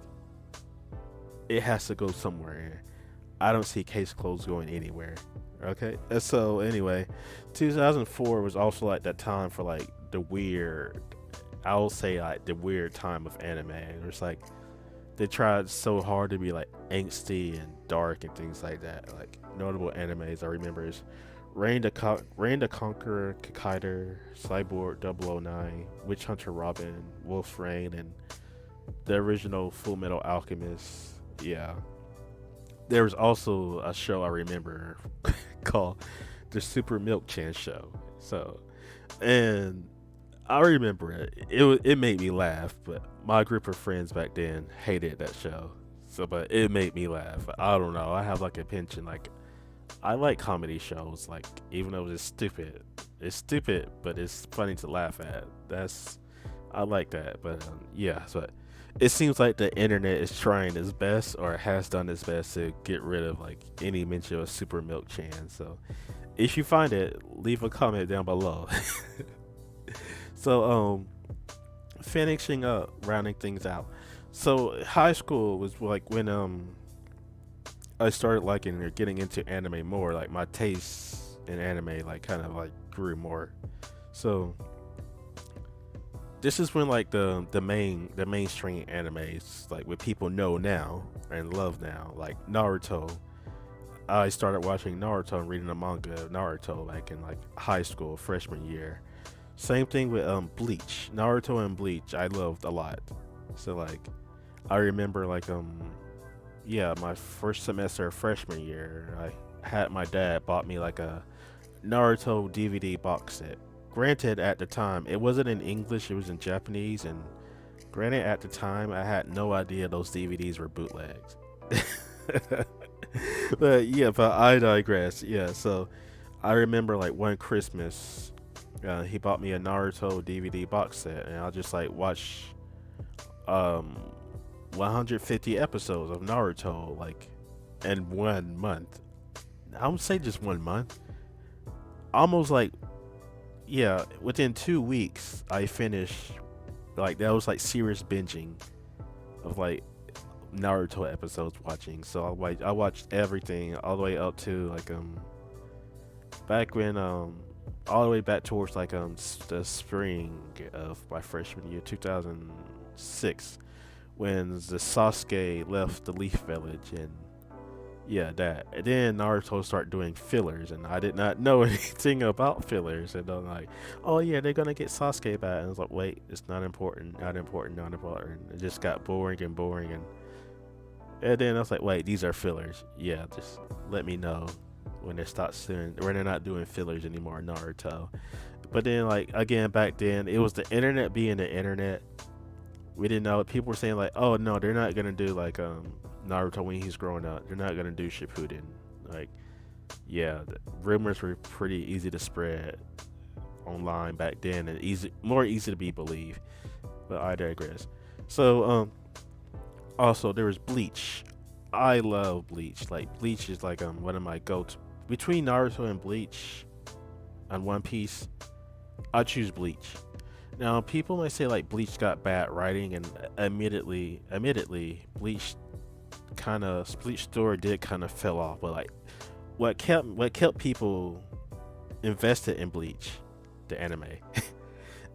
it has to go somewhere. I don't see Case Closed going anywhere. Okay, so anyway, 2004 was also like that time for like the weird. I'll say like the weird time of anime. It was like they tried so hard to be like angsty and dark and things like that. Like notable animes I remember is Reign the Conqueror, Kikaider, Cyborg 009, Witch Hunter Robin, Wolf's Rain, and the original Full Metal Alchemist. Yeah. There was also a show I remember called the Super Milk Chan Show. So, and I remember it made me laugh, but my group of friends back then hated that show. So, but it made me laugh. I don't know. I have like a penchant. Like, I like comedy shows. Like, even though it's stupid, but it's funny to laugh at. I like that. But yeah. So it seems like the internet is trying its best, or has done its best to get rid of like any mention of Super Milk Chan. So if you find it, leave a comment down below. So finishing up, rounding things out. So high school was like when I started liking or getting into anime more. Like my tastes in anime like kind of like grew more. So this is when like the mainstream animes, like what people know now and love now, like Naruto. I started watching Naruto and reading the manga of Naruto like in like high school freshman year. Same thing with Bleach. Naruto and Bleach I loved a lot. So like I remember like yeah, my first semester of freshman year, I had my dad bought me like a Naruto DVD box set. Granted, at the time it wasn't in English, it was in Japanese, and granted at the time I had no idea those DVDs were bootlegs. But yeah, but I digress. Yeah, so I remember like one Christmas He bought me a Naruto DVD box set, and I'll just like watch um 150 episodes of Naruto like in 1 month. I would say just 1 month. Almost like, yeah, within 2 weeks I finished, like that was like serious binging of like Naruto episodes watching. So I watched everything all the way up to like back when all the way back towards like the spring of my freshman year, 2006, when the Sasuke left the Leaf Village. And yeah, that. And then Naruto started doing fillers, and I did not know anything about fillers. And I'm like, oh yeah, they're gonna get Sasuke back. And I was like, wait, it's not important, not important, not important. It just got boring and boring, and then I was like, wait, these are fillers. Yeah, just let me know when they stop doing, when they're not doing fillers anymore in Naruto. But then like again back then, it was the internet being the internet. We didn't know. People were saying like, oh no, they're not gonna do like Naruto when he's growing up. They're not gonna do Shippuden. Like, yeah, the rumors were pretty easy to spread online back then, and more easy to be believed. But I digress. So also there was Bleach. I love Bleach. Like Bleach is like one of my go-to. Between Naruto and Bleach and One Piece, I choose Bleach. Now people might say like Bleach got bad writing, and admittedly, Bleach story did kind of fell off. But like what kept people invested in Bleach, the anime,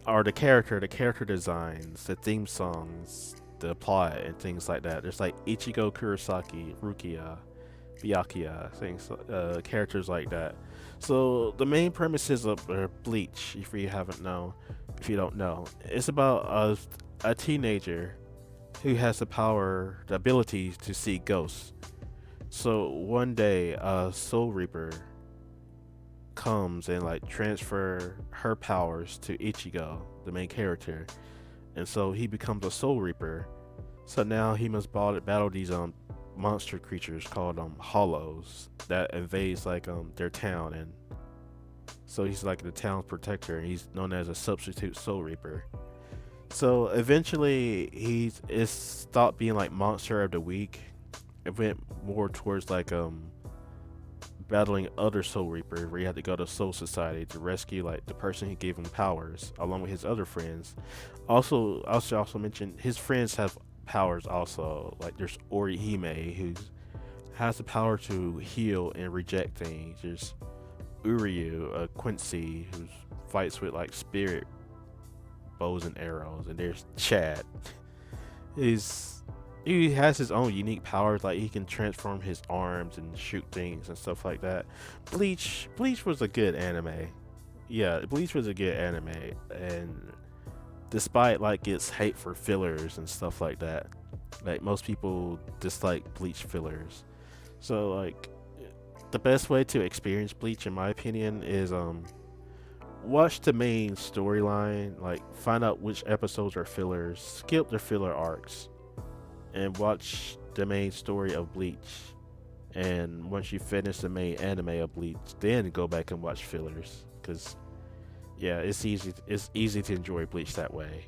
are the character designs, the theme songs, the plot, and things like that. There's like Ichigo Kurosaki, Rukia, Byakuya, things, characters like that. So the main premises of Bleach, if you don't know, it's about a teenager who has the ability to see ghosts. So one day, a Soul Reaper comes and like transfer her powers to Ichigo, the main character, and so he becomes a Soul Reaper. So now he must battle these monster creatures called Hollows that invades like their town, and so he's like the town's protector, and he's known as a substitute Soul Reaper. So eventually it stopped being like monster of the week. It went more towards like battling other Soul Reapers, where he had to go to Soul Society to rescue like the person who gave him powers, along with his other friends. Also mention his friends have powers also. Like there's Orihime, who has the power to heal and reject things. There's Uryu, Quincy, who fights with like spirit bows and arrows, and there's Chad. He has his own unique powers, like he can transform his arms and shoot things and stuff like that. Bleach was a good anime. Yeah, Bleach was a good anime, and despite like its hate for fillers and stuff like that, like most people dislike Bleach fillers. So like the best way to experience Bleach, in my opinion, is watch the main storyline, like find out which episodes are fillers, skip the filler arcs, and watch the main story of Bleach. And once you finish the main anime of Bleach, then go back and watch fillers, because yeah, it's easy to enjoy Bleach that way.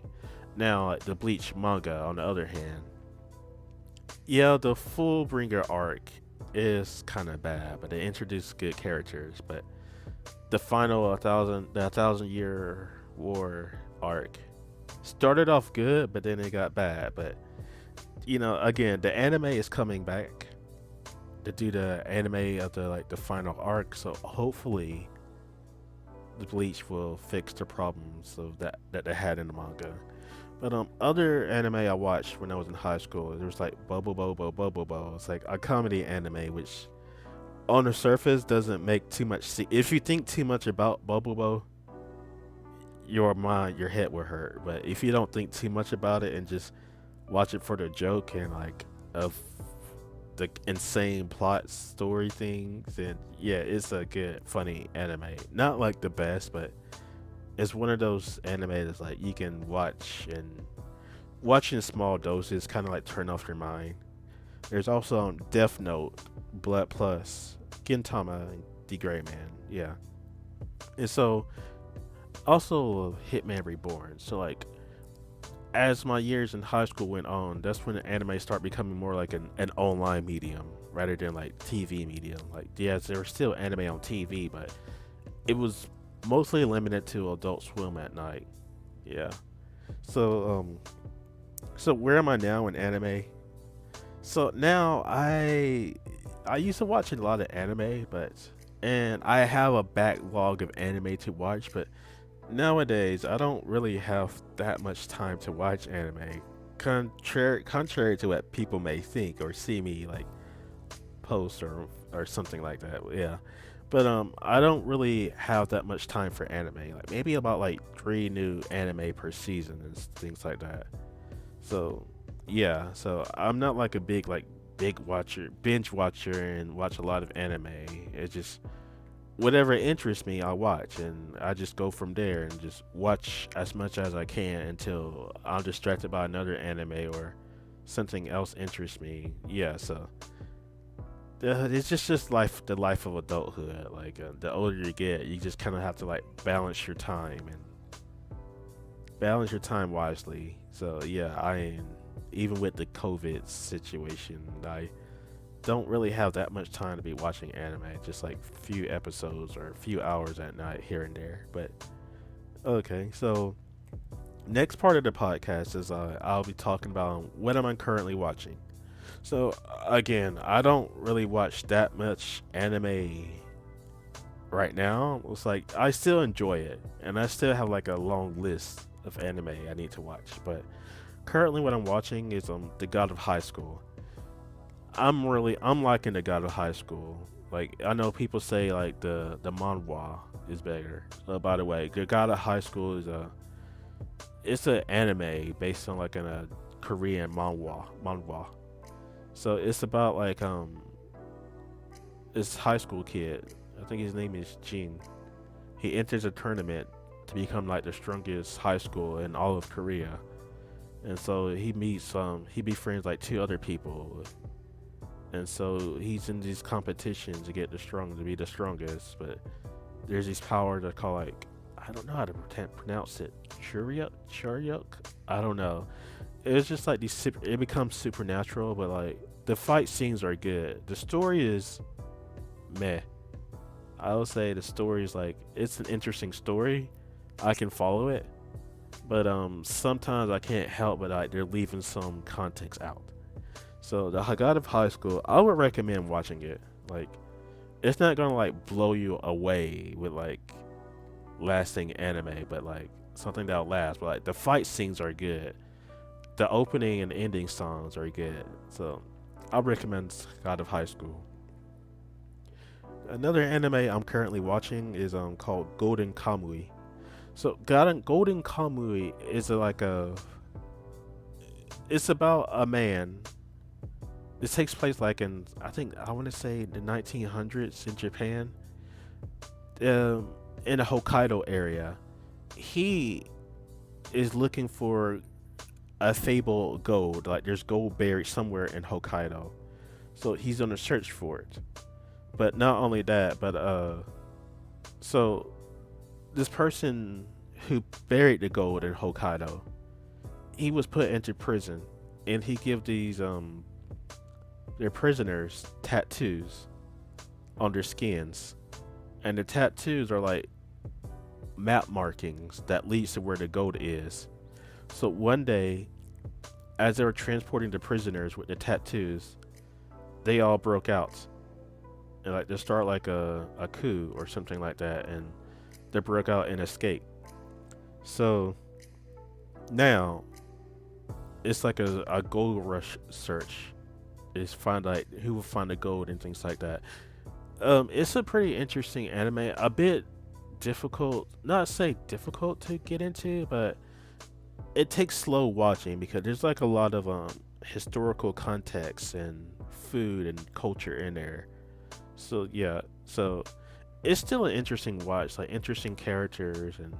Now, like, the Bleach manga, on the other hand, yeah, the Fullbringer arc is kind of bad, but they introduced good characters. But the final 1,000 year war arc started off good, but then it got bad. But again, the anime is coming back to do the anime of the final arc. So hopefully, the Bleach will fix the problems of that they had in the manga. But other anime I watched when I was in high school, there was like Bubble Bo. It's like a comedy anime, which on the surface doesn't make too much sense. If you think too much about Bubble Bo, your head will hurt. But if you don't think too much about it and just watch it for the joke and like of the insane plot story things, and yeah, it's a good funny anime. Not like the best, but it's one of those anime that's like you can watch in small doses, kind of like turn off your mind. There's also Death Note, Blood Plus, Gintama, and The Gray Man. Yeah, and so Also, Hitman Reborn. So like as my years in high school went on, that's when anime started becoming more like an online medium rather than like TV medium. Like yes, there was still anime on TV, but it was mostly limited to Adult Swim at night. Yeah. So so where am I now in anime? So now I used to watch a lot of anime, but and I have a backlog of anime to watch, but nowadays I don't really have that much time to watch anime. Contrary to what people may think or see me like post or something like that. Yeah. But I don't really have that much time for anime. Like maybe about like 3 new anime per season and things like that. So yeah, so I'm not like a big watcher, binge watcher, and watch a lot of anime. It's just whatever interests me, I watch, and I just go from there and just watch as much as I can until I'm distracted by another anime or something else interests me. Yeah, so it's just life, the life of adulthood. Like the older you get, you just kind of have to like balance your time wisely. So yeah, even with the COVID situation, I don't really have that much time to be watching anime. Just like few episodes or a few hours at night here and there. But okay, so next part of the podcast is I'll be talking about what am I currently watching. So again, I don't really watch that much anime right now. It's like I still enjoy it, and I still have like a long list of anime I need to watch. But currently, what I'm watching is The God of High School. I'm liking The God of High School. Like I know people say like the manhwa is better. By the way, The God of High School is it's an anime based on like a Korean manhwa. So it's about like this high school kid. I think his name is Jin. He enters a tournament to become like the strongest high school in all of Korea. And so he befriends like 2 other people. And so he's in these competitions to to be the strongest. But there's these powers that call like I don't know how to pronounce it. Churyuk. I don't know. It's just like it becomes supernatural, but like the fight scenes are good. The story is meh. I would say the story is like it's an interesting story. I can follow it, but sometimes I can't help but like they're leaving some context out. So the God of High School, I would recommend watching it. Like it's not gonna like blow you away with like lasting anime, but like something that'll last. But like the fight scenes are good. The opening and ending songs are good. So I recommend God of High School. Another anime I'm currently watching is called Golden Kamui. So Golden Kamui is it's about a man. It takes place like in I want to say the 1900s in Japan, in the Hokkaido area. He is looking for a fabled gold. Like there's gold buried somewhere in Hokkaido, so he's on a search for it. But not only that, but so this person who buried the gold in Hokkaido, he was put into prison, and he give these their prisoners tattoos on their skins, and the tattoos are like map markings that leads to where the gold is. So one day, as they were transporting the prisoners with the tattoos, they all broke out and like they start like a coup or something like that, and they broke out and escaped. So now it's like a gold rush search. Is find like who will find the gold and things like that. It's a pretty interesting anime. A bit difficult, not say difficult to get into, but it takes slow watching because there's like a lot of historical context and food and culture in there. So yeah, so it's still an interesting watch, like interesting characters and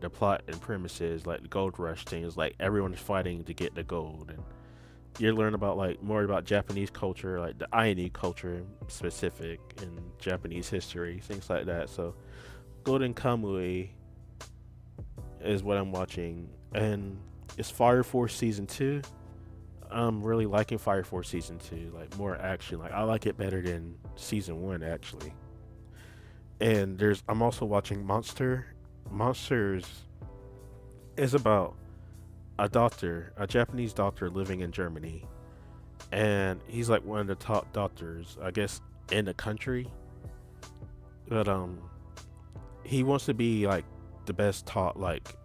the plot and premises, like the gold rush things, like everyone's fighting to get the gold, and you learn about like more about Japanese culture, like the Ainu culture specific and Japanese history, things like that. So Golden Kamui is what I'm watching, and it's Fire Force season two. I'm really liking Fire Force season two, like more action. Like I like it better than season one actually. And I'm also watching Monster. Monsters is about a doctor, a Japanese doctor living in Germany, and he's like one of the top doctors, I guess, in the country. But he wants to be like the best taught, like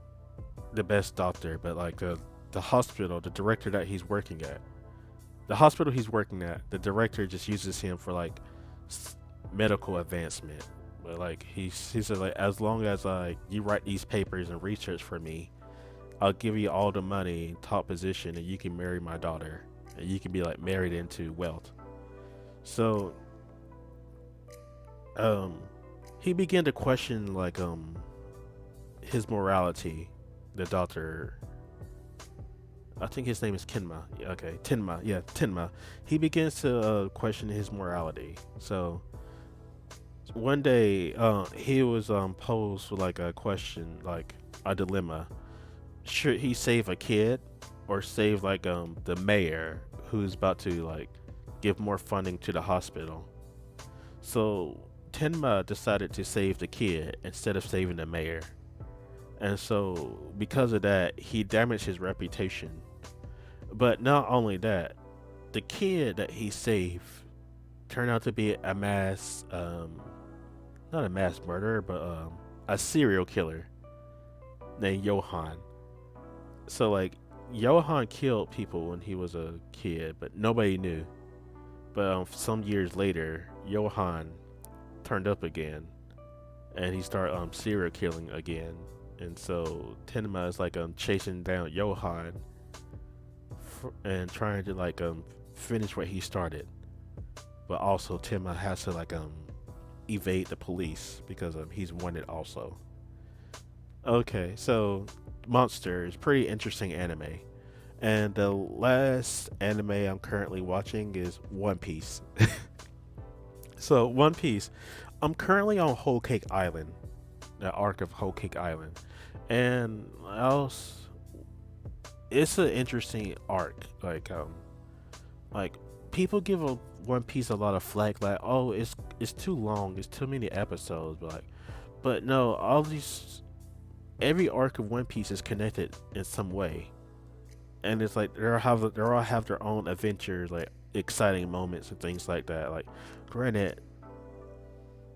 the best doctor, but like the hospital, the director that he's working at, the hospital he's working at, the director just uses him for like medical advancement. But like he said, like as long as you write these papers and research for me, I'll give you all the money, top position, and you can marry my daughter, and you can be like married into wealth. So um, he began to question like his morality. The doctor, I think his name is Tenma. Yeah, okay, Tenma. Yeah, Tenma. He begins to question his morality. So one day, he was posed with like a question, like a dilemma. Should he save a kid or save like the mayor who's about to like give more funding to the hospital? So Tenma decided to save the kid instead of saving the mayor. And so because of that, he damaged his reputation. But not only that, the kid that he saved turned out to be a mass not a mass murderer, but a serial killer named Johann. So like Johann killed people when he was a kid, but nobody knew. But some years later, Johann turned up again, and he started serial killing again. And so Tenma is like chasing down Johann and trying to like finish what he started. But also Tenma has to like evade the police because he's wanted also. Okay, so Monster is pretty interesting anime. And the last anime I'm currently watching is One Piece. So One Piece, I'm currently on Whole Cake Island, the arc of Whole Cake Island, and else it's an interesting arc. Like people give One Piece a lot of flack, like oh it's too long, it's too many episodes, but no, all these every arc of One Piece is connected in some way, and it's like they all have their own adventures, like exciting moments and things like that. Like, granted,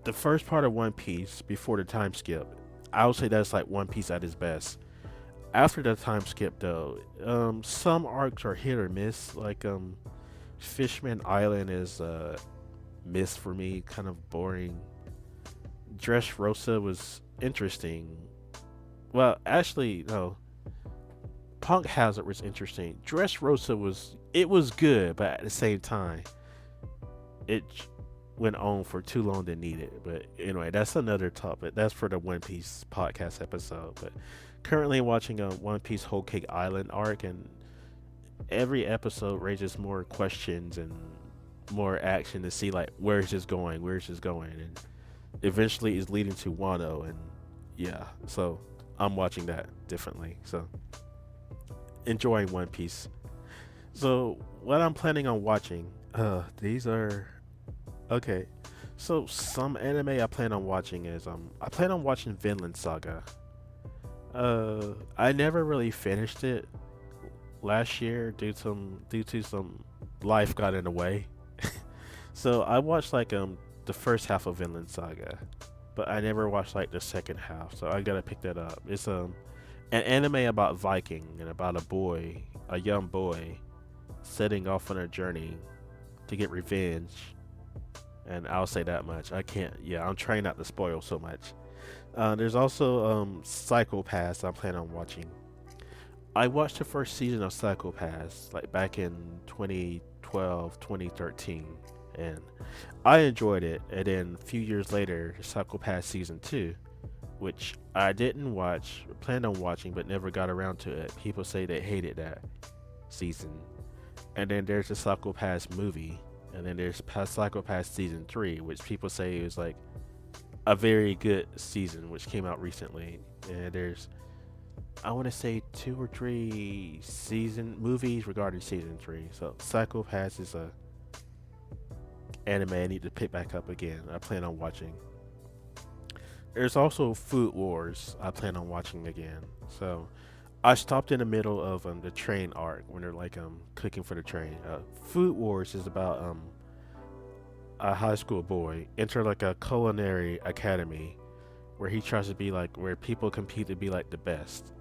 the first part of One Piece before the time skip, I would say that's like One Piece at its best. After the time skip, though, some arcs are hit or miss. Like Fishman Island is miss for me, kind of boring. Dressrosa was interesting. Well, actually, no. Punk Hazard was interesting. Dressrosa was good, but at the same time, it went on for too long than needed. But anyway, that's another topic. That's for the One Piece podcast episode. But currently watching a One Piece Whole Cake Island arc, and every episode raises more questions and more action to see like where's this going, and eventually is leading to Wano, and yeah. So I'm watching that differently. So enjoying One Piece. So what I'm planning on watching, these are okay. So some anime I plan on watching is I plan on watching Vinland Saga. I never really finished it last year due to some life got in the way. So I watched like the first half of Vinland Saga, but I never watched like the second half. So I gotta pick that up. It's an anime about Viking and about a young boy, setting off on a journey to get revenge. And I'll say that much. I can't. Yeah, I'm trying not to spoil so much. There's also Psycho Pass I'm planning on watching. I watched the first season of Psycho Pass like back in 2012, 2013, and I enjoyed it. And then a few years later, Psycho Pass season 2, which I didn't watch, planned on watching, but never got around to it. People say they hated that season. And then there's the Psycho Pass movie, and then there's Psycho Pass season 3, which people say is like a very good season, which came out recently. And there's I want to say two or three season movies regarding season three. So Psychopaths is a anime I need to pick back up again. I plan on watching. There's also Food Wars I plan on watching again. So I stopped in the middle of the train arc when they're like cooking for the train. Food Wars is about a high school boy enter like a culinary academy where he tries to be like where people compete to be like the best.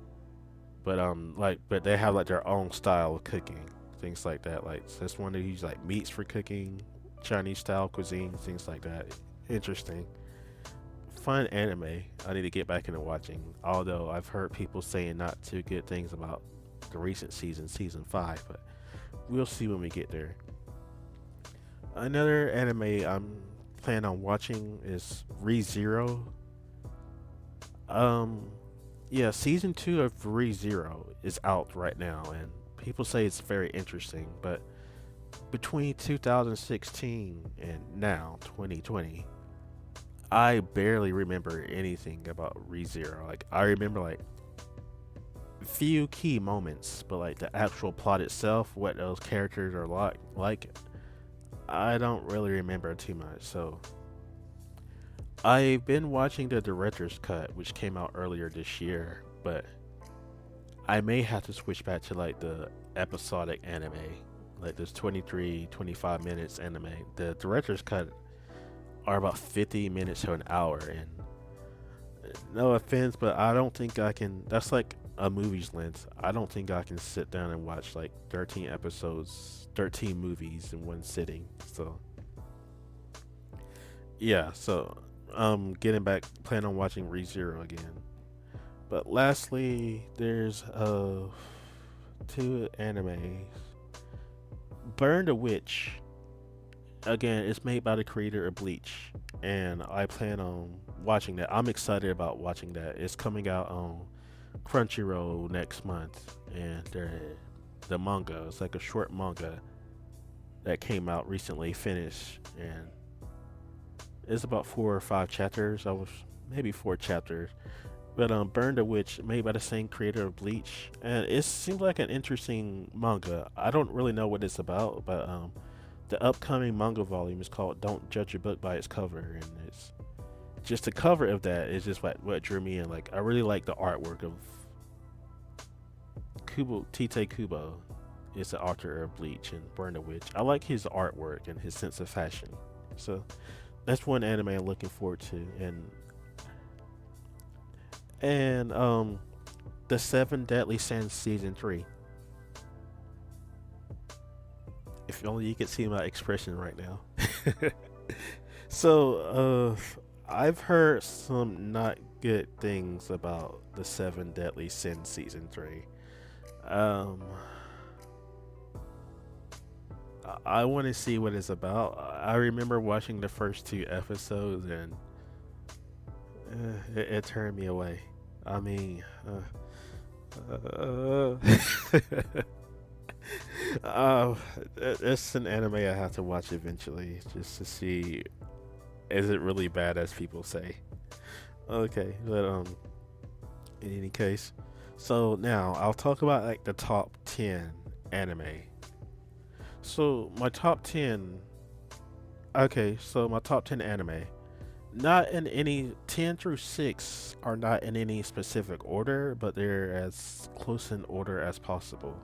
But they have like their own style of cooking, things like that. Like this one they use like meats for cooking, Chinese style cuisine, things like that. Interesting, fun anime. I need to get back into watching. Although I've heard people saying not too good things about the recent season, season five, but we'll see when we get there. Another anime I'm planning on watching is ReZero. Um, yeah, season two of ReZero is out right now, and people say it's very interesting. But between 2016 and now 2020, I barely remember anything about ReZero. Like I remember like few key moments, but like the actual plot itself, what those characters are like I don't really remember too much. So I've been watching the director's cut, which came out earlier this year, but I may have to switch back to like the episodic anime, like this 23, 25 minutes anime. The director's cut are about 50 minutes to an hour, and no offense, but I don't think I can. That's like a movie's length. I don't think I can sit down and watch like 13 episodes, 13 movies in one sitting. So yeah, so getting back, plan on watching ReZero again. But lastly, there's two animes. Burn the Witch. Again, it's made by the creator of Bleach, and I plan on watching that. I'm excited about watching that. It's coming out on Crunchyroll next month, and the manga. It's like a short manga that came out recently, finished, and it's about 4 or 5 chapters. I was maybe 4 chapters. But Burn the Witch, made by the same creator of Bleach, and it seems like an interesting manga. I don't really know what it's about, but the upcoming manga volume is called "Don't Judge a Book by Its Cover," and it's just the cover of that is just what drew me in. Like I really like the artwork of Kubo Tite Kubo. Is the author of Bleach and Burn the Witch. I like his artwork and his sense of fashion. So that's one anime I'm looking forward to, and the Seven Deadly Sins season three. If only you could see my expression right now. So I've heard some not good things about the Seven Deadly Sins season three. Um, I want to see what it's about. I remember watching the first 2 episodes, and it turned me away. I mean, uh, uh, it's an anime I have to watch eventually just to see is it really bad as people say. Okay, but in any case, so now I'll talk about like the top 10 anime. So my top 10. Okay, so my top 10 anime. Not in any 10 through 6 are not in any specific order, but they're as close in order as possible.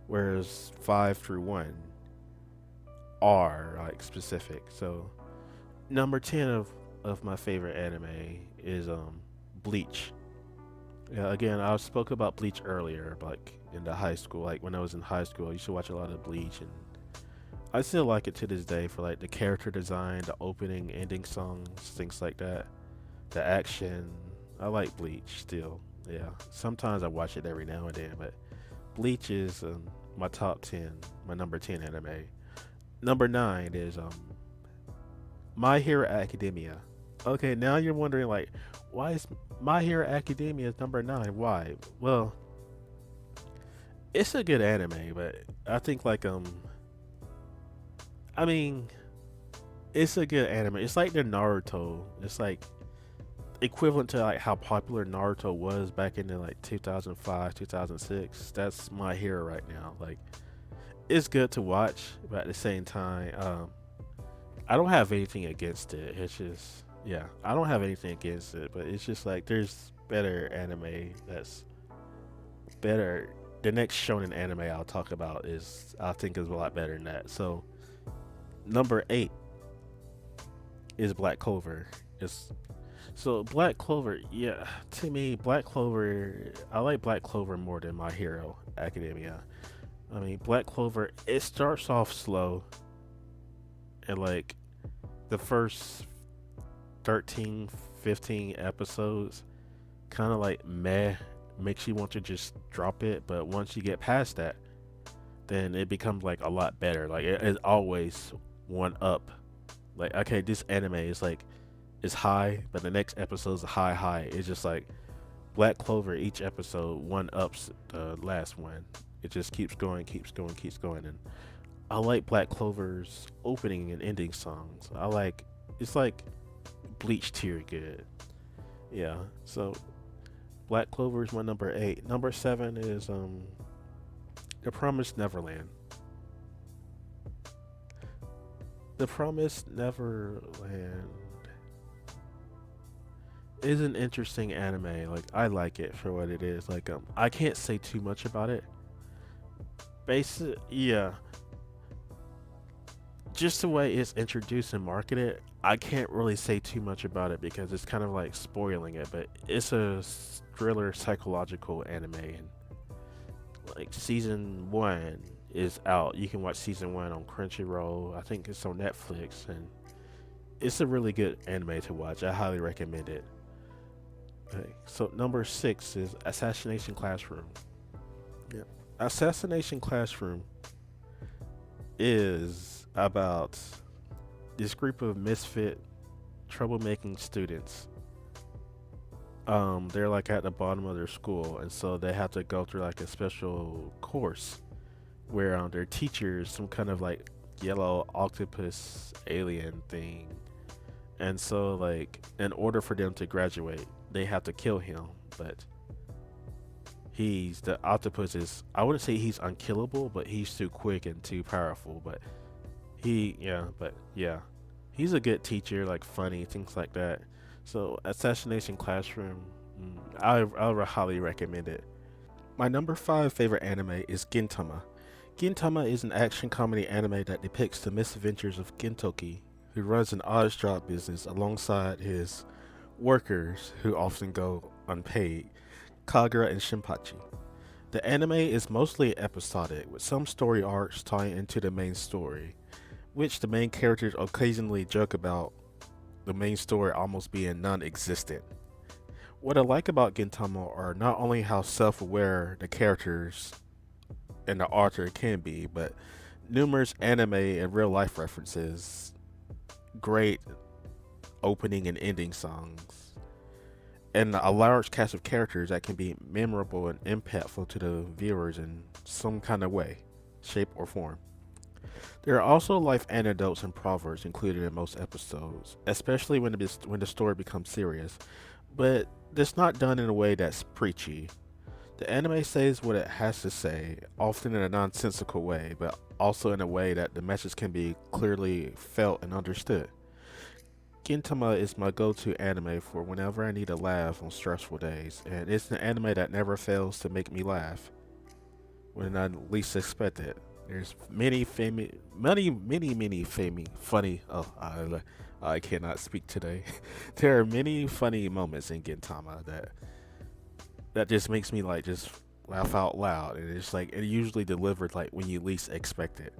Whereas 5 through 1 are like specific. So number 10 of my favorite anime is Bleach. Yeah, again, I spoke about Bleach earlier, like in the high school. Like when I was in high school, I used to watch a lot of Bleach, and I still like it to this day for like the character design, the opening, ending songs, things like that. The action. I like Bleach still. Yeah. Sometimes I watch it every now and then, but Bleach is my top 10, my number 10 anime. Number 9 is My Hero Academia. Okay, now you're wondering like why is My Hero Academia is number 9? Why? Well, it's a good anime, but I think like I mean, it's a good anime. It's like the Naruto. It's like equivalent to like how popular Naruto was back in the like 2005, 2006. That's my hero right now. Like it's good to watch, but at the same time, I don't have anything against it. It's just yeah, I don't have anything against it, but it's just like there's better anime that's better. The next shonen anime I'll talk about is I think is a lot better than that. So number 8 is Black Clover. It's so Black Clover, yeah, to me Black Clover, I like Black Clover more than My Hero Academia. I mean, Black Clover, it starts off slow and like the first 13, 15 episodes kind of like meh, makes you want to just drop it, but once you get past that, then it becomes like a lot better. Like it's always one up. Like okay, this anime is like is high, but the next episode is a high. It's just like Black Clover. Each episode one ups the last one. It just keeps going, keeps going, and I like Black Clover's opening and ending songs. I like it's like Bleach tier good. Yeah. So Black Clover is my number 8. Number 7 is The Promised Neverland. The Promised Neverland is an interesting anime. Like I like it for what it is. Like I can't say too much about it. Basic, yeah. Just the way it's introduced and marketed, I can't really say too much about it because it's kind of like spoiling it. But it's a thriller psychological anime, and like season 1 is out. You can watch season 1 on Crunchyroll. I think it's on Netflix, and it's a really good anime to watch. I highly recommend it. Okay, so number 6 is Assassination Classroom. Yeah. Assassination Classroom is about this group of misfit, troublemaking students. They're like at the bottom of their school, and so they have to go through like a special course where their teacher is some kind of like yellow octopus alien thing, and so like in order for them to graduate, they have to kill him, but he's the octopus is I wouldn't say he's unkillable, but he's too quick and too powerful. But yeah, he's a good teacher, like funny things like that. So Assassination Classroom, I would highly recommend it. My number 5 favorite anime is Gintama. Gintama is an action comedy anime that depicts the misadventures of Gintoki, who runs an odd job business alongside his workers who often go unpaid, Kagura and Shinpachi. The anime is mostly episodic, with some story arcs tying into the main story, which the main characters occasionally joke about the main story almost being non-existent. What I like about Gintama are not only how self-aware the characters and the author can be, but numerous anime and real life references, great opening and ending songs, and a large cast of characters that can be memorable and impactful to the viewers in some kind of way, shape, or form. There are also life anecdotes and proverbs included in most episodes, especially when the story becomes serious, but it's not done in a way that's preachy. The anime says what it has to say, often in a nonsensical way, but also in a way that the message can be clearly felt and understood. Gintama is my go-to anime for whenever I need a laugh on stressful days, and it's an anime that never fails to make me laugh when I least expect it. There's many funny. Oh, I cannot speak today. There are many funny moments in Gintama that just makes me like just laugh out loud, and it's like it usually delivered like when you least expect it.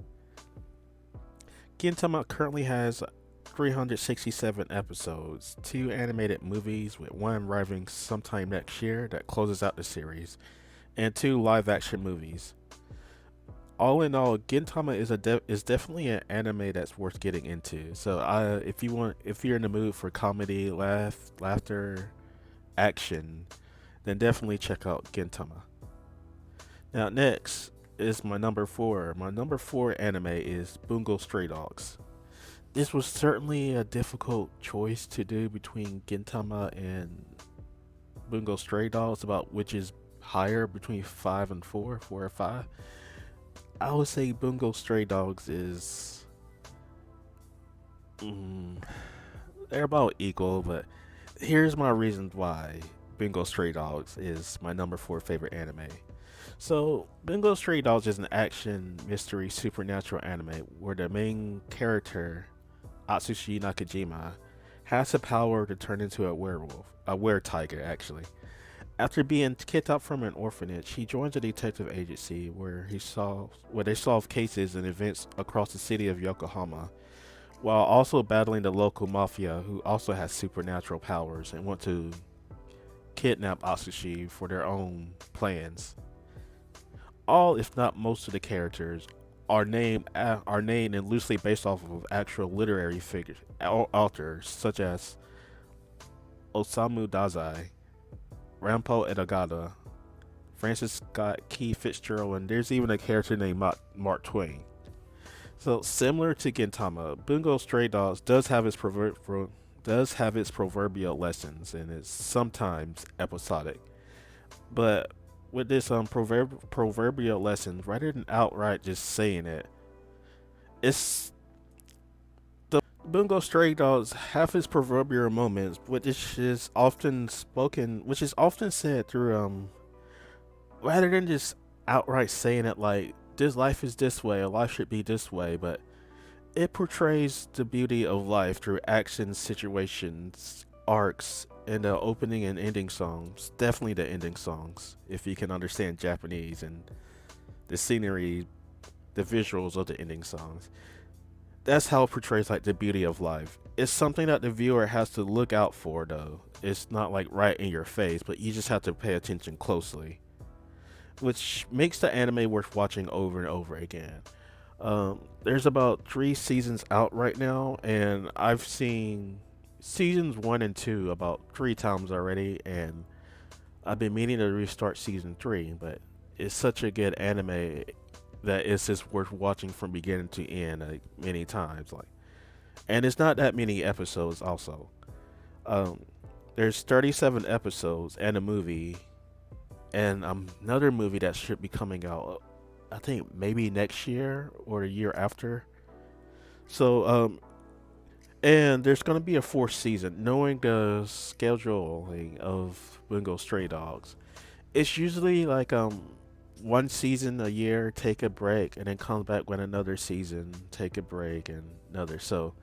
Gintama currently has 367 episodes, 2 animated movies with one arriving sometime next year that closes out the series, and 2 live action movies. All in all, Gintama is definitely an anime that's worth getting into. So if you're in the mood for comedy, laughter, action, then definitely check out Gintama. Now next is my number 4. My number 4 anime is Bungo Stray Dogs. this was certainly a difficult choice to do between Gintama and Bungo Stray Dogs about which is higher between five and four, four or five. I would say Bungo Stray Dogs is mm, they're about equal, but here's my reasons why Bungo Stray Dogs is my number four favorite anime. So, Bungo Stray Dogs is an action, mystery, supernatural anime where the main character, Atsushi Nakajima, has the power to turn into a werewolf, a were-tiger actually. After being kidnapped from an orphanage, he joins a detective agency where they solve cases and events across the city of Yokohama, while also battling the local mafia who also has supernatural powers and want to kidnap Atsushi for their own plans. All, if not most, of the characters are named and loosely based off of actual literary figures, authors such as Osamu Dazai, Rampo Edagata, Francis Scott Key Fitzgerald, and there's even a character named Mark Twain. So similar to Gintama, Bungo Stray Dogs does have its proverbial lessons and is sometimes episodic. But with this proverbial lesson, rather than outright just saying it, it's the Bungo Stray Dogs have its proverbial moments, which is often said through rather than just outright saying it like this life is this way or life should be this way, but it portrays the beauty of life through actions, situations, arcs, and the opening and ending songs. Definitely the ending songs, if you can understand Japanese and the scenery, the visuals of the ending songs. That's how it portrays like the beauty of life. It's something that the viewer has to look out for, though. It's not like right in your face, but you just have to pay attention closely, which makes the anime worth watching over and over again. There's about three seasons out right now, and I've seen seasons one and two about three times already, and I've been meaning to restart season three, but it's such a good anime that it's just worth watching from beginning to end like many times. Like, and it's not that many episodes. Also, um, there's 37 episodes and a movie, and another movie that should be coming out. I think maybe next year or the year after. So, and there's gonna be a fourth season. Knowing the scheduling of Bungo Stray Dogs, it's usually like one season a year, take a break, and then come back with another season, take a break, and another. So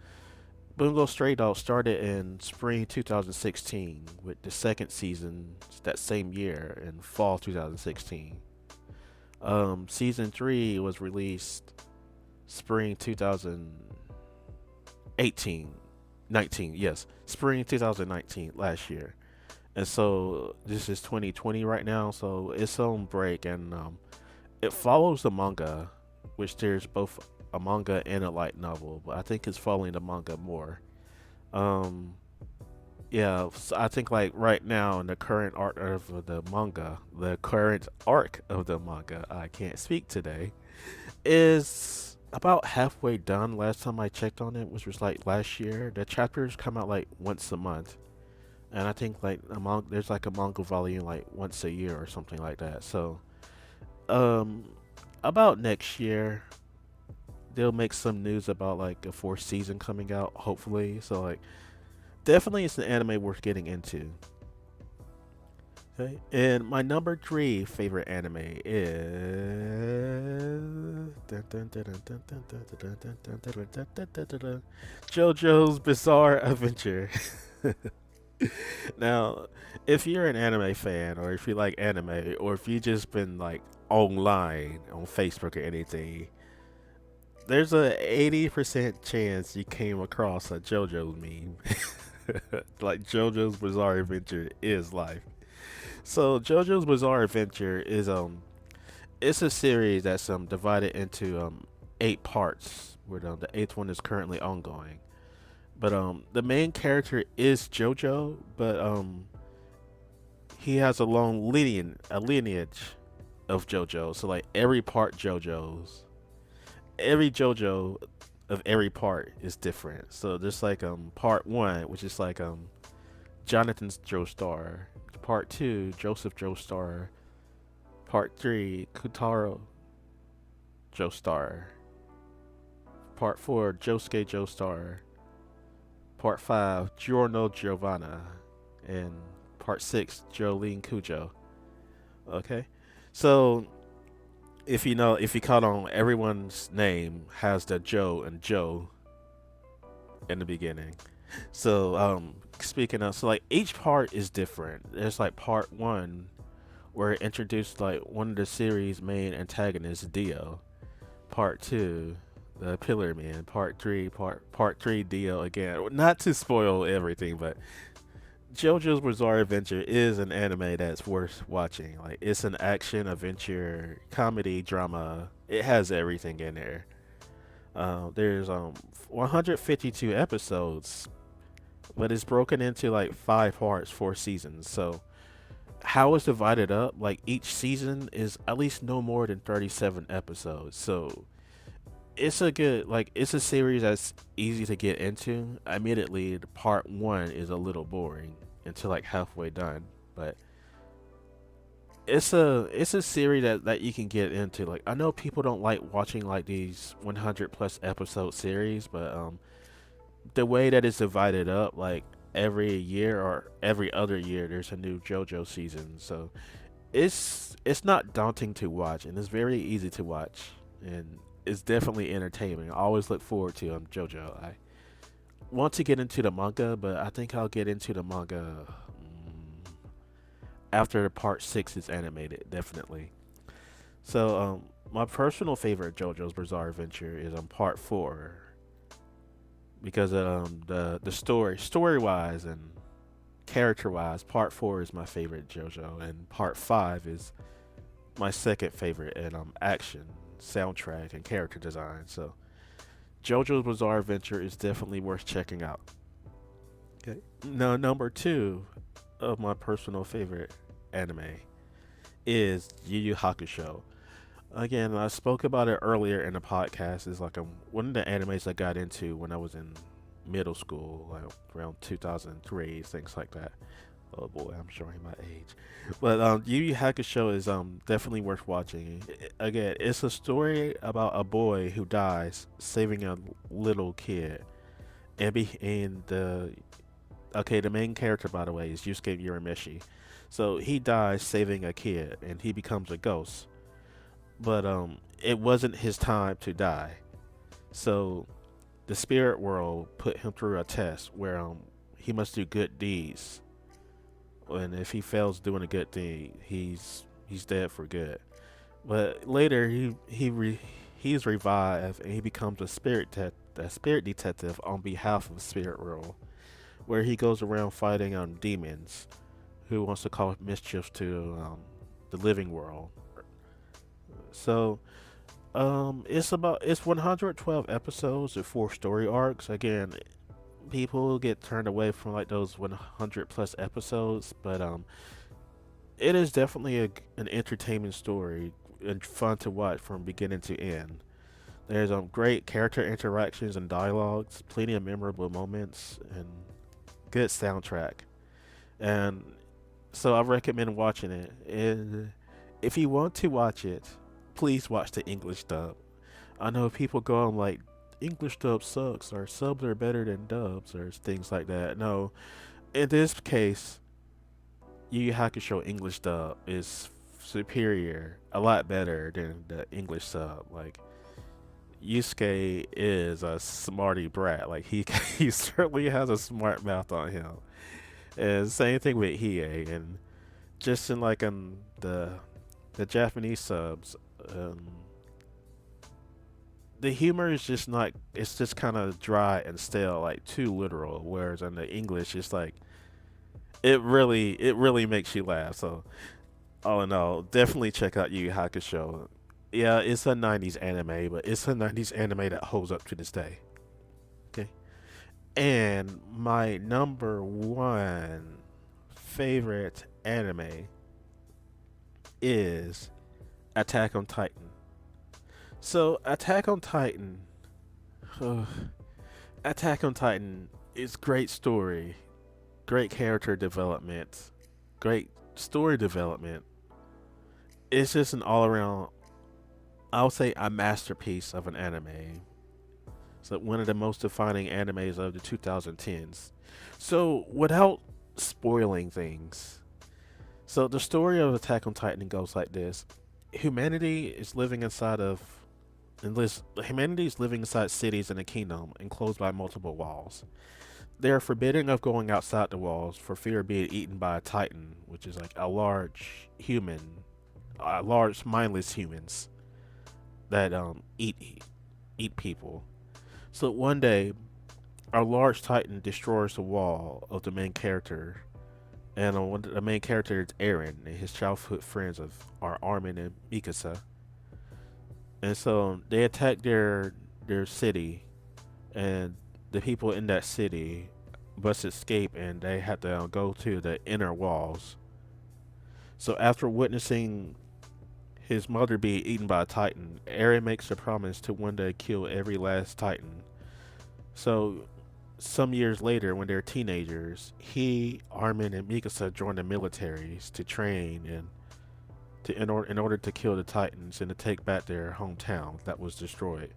Bungo Stray Dogs started in spring 2016 with the second season that same year in fall 2016. Season three was released spring 2018, 19, yes, spring 2019 last year. And so this is 2020 right now, so it's on break, and it follows the manga, which there's both a manga and a light novel, but I think it's following the manga more. Um, yeah, so I think like right now in the current arc of the manga, I can't speak today, is about halfway done. Last time I checked on it, which was like last year. The chapters come out like once a month, and I think like there's like a manga volume like once a year or something like that. So, um, about next year, they'll make some news about like a fourth season coming out, hopefully. So like, definitely it's an anime worth getting into. Okay, and my number three favorite anime is JoJo's Bizarre Adventure. Now, if you're an anime fan, or if you like anime, or if you just been like online on Facebook or anything, there's a 80% chance you came across a JoJo's meme. Like JoJo's Bizarre Adventure is life. So JoJo's Bizarre Adventure is it's a series that's divided into eight parts, where the eighth one is currently ongoing. But the main character is JoJo, but he has a lineage of JoJo. So like every part JoJo's, every JoJo of every part is different. So there's like part one, which is like Jonathan's Joestar, part two, Joseph Joestar, part three, Kutaro Joestar, part four, Josuke Joestar, part five, Giorno Giovanna, and part six, Jolene Cujo. Okay, so if you caught on, everyone's name has the Joe and Joe in the beginning. So speaking of, so like each part is different. There's like part one where it introduced like one of the series' main antagonists, Dio. Part two, the Pillar Man. Part three, Dio again. Not to spoil everything, but JoJo's Bizarre Adventure is an anime that's worth watching. Like it's an action, adventure, comedy, drama. It has everything in there. There's 152 episodes, but it's broken into like five parts, four seasons. So how it's divided up, like each season is at least no more than 37 episodes. So it's a series that's easy to get into. Admittedly, the part one is a little boring until like halfway done, but it's a series that you can get into. Like I know people don't like watching like these 100 plus episode series, but the way that it's divided up, like every year or every other year, there's a new JoJo season. So it's not daunting to watch, and it's very easy to watch, and it's definitely entertaining. I always look forward to JoJo. I want to get into the manga, but I think I'll get into the manga after the part six is animated, definitely. So my personal favorite JoJo's Bizarre Adventure is on part four because the story wise and character wise, part four is my favorite JoJo, and part five is my second favorite in action, soundtrack, and character design. So JoJo's Bizarre Adventure is definitely worth checking out. Okay. Now number two of my personal favorite anime is Yu Yu Hakusho. Again, I spoke about it earlier in the podcast. It's like one of the animes I got into when I was in middle school, like around 2003, things like that. Oh boy, I'm showing my age. But Yu Yu Hakusho is definitely worth watching. Again, it's a story about a boy who dies saving a little kid, and the main character, by the way, is Yusuke Urameshi. So he dies saving a kid, and he becomes a ghost. But it wasn't his time to die. So the spirit world put him through a test where he must do good deeds, and if he fails doing a good deed, he's dead for good. But later he's revived, and he becomes a spirit detective on behalf of the spirit world, where he goes around fighting demons who wants to cause mischief to the living world. So it's 112 episodes and four story arcs. Again, people get turned away from like those 100 plus episodes, but it is definitely an entertainment story and fun to watch from beginning to end. There's great character interactions and dialogues, plenty of memorable moments, and good soundtrack. And so I recommend watching it. And if you want to watch it, please watch the English dub. I know people go on like English dub sucks or subs are better than dubs or things like that. No, in this case, Yu Yu Hakusho English dub is superior, a lot better than the English sub. Like Yusuke is a smarty brat. Like he he certainly has a smart mouth on him. And same thing with Hiei, and just in like the Japanese subs, um, the humor is just not. It's just kind of dry and stale, like too literal. Whereas in the English, it's like it really makes you laugh. So all in all, definitely check out Yu Yu Hakusho. Yeah, it's a '90s anime, but it's a '90s anime that holds up to this day. Okay, and my number one favorite anime is Attack on Titan. So Attack on Titan Attack on Titan is great story, great character development, great story development. It's just an all around, I'll say, a masterpiece of an anime. So one of the most defining animes of the 2010s. So without spoiling things, so the story of Attack on Titan goes like this: humanity is living inside of, humanity is living inside cities in a kingdom enclosed by multiple walls. They are forbidden of going outside the walls for fear of being eaten by a Titan, which is like a large human, large mindless humans that eat people. So one day, our large Titan destroys the wall of the main character, and the main character is Eren, and his childhood friends are Armin and Mikasa. And so they attack their city, and the people in that city must escape, and they have to go to the inner walls. So after witnessing his mother being eaten by a Titan, Eren makes a promise to one day kill every last Titan. So some years later, when they're teenagers, he, Armin, and Mikasa join the militaries to train and in order to kill the Titans and to take back their hometown that was destroyed.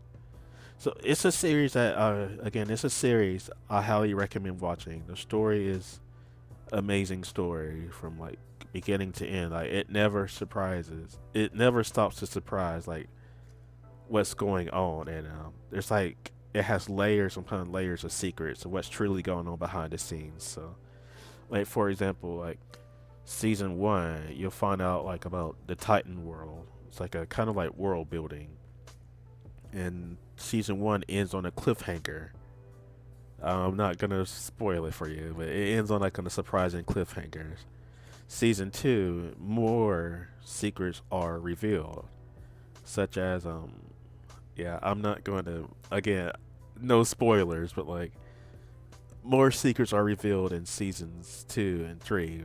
So it's a series that, again, it's a series I highly recommend watching. The story is amazing story from like beginning to end. Like it never surprises. It never stops to surprise like what's going on, and there's like it has layers upon layers of secrets of what's truly going on behind the scenes. So, like for example, like season one, you'll find out like about the Titan world. It's like a kind of like world building, and season one ends on a cliffhanger. I'm not gonna spoil it for you, but it ends on like on a surprising cliffhanger. Season two, more secrets are revealed, such as yeah, I'm not going to, again, no spoilers, but like more secrets are revealed in seasons two and three.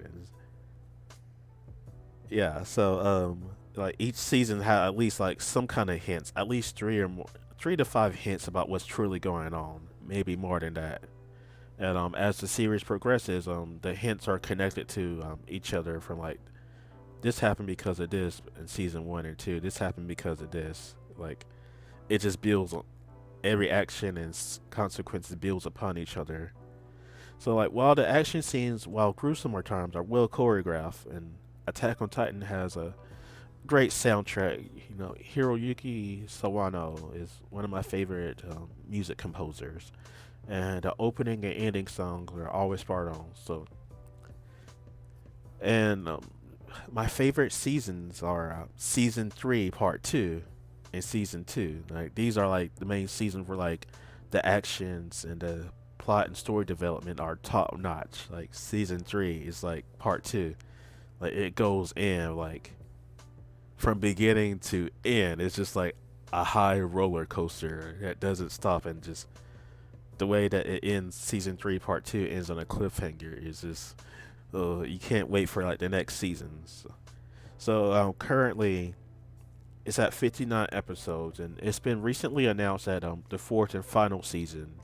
Yeah, so like each season had at least like some kind of hints, at least three or more, 3 to 5 hints about what's truly going on, maybe more than that. And as the series progresses, the hints are connected to each other from like this happened because of this in season one and two. This happened because of this. Like it just builds on every action and consequences builds upon each other. So like while the action scenes, while gruesome at times, are well choreographed, and Attack on Titan has a great soundtrack. You know, Hiroyuki Sawano is one of my favorite music composers, and the opening and ending songs are always spot on. So, and my favorite seasons are season three, part two, and season two. Like these are like the main seasons where like the actions and the plot and story development are top notch. Like season three is like part two. Like it goes in like from beginning to end. It's just like a high roller coaster that doesn't stop, and just the way that it ends, season three, part two ends on a cliffhanger is just you can't wait for like the next seasons. So currently it's at 59 episodes, and it's been recently announced that the fourth and final season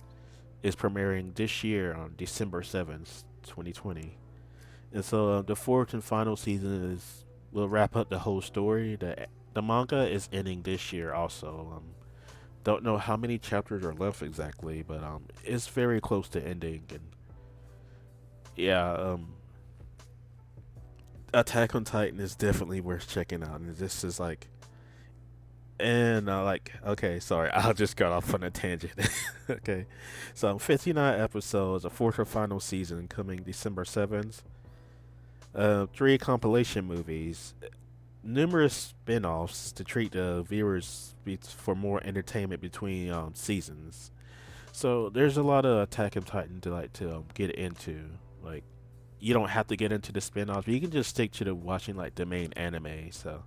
is premiering this year on December 7th, 2020. And so the fourth and final season is will wrap up the whole story. The manga is ending this year also. Don't know how many chapters are left exactly, but it's very close to ending. And yeah, Attack on Titan is definitely worth checking out. And this is like, and like, okay, sorry, I'll just got off on a tangent. Okay, so 59 episodes, a fourth and final season coming December 7th. 3 compilation movies, numerous spin-offs to treat the viewers for more entertainment between seasons. So there's a lot of Attack on Titan to like to get into. Like you don't have to get into the spin-offs, but you can just stick to the watching like the main anime. So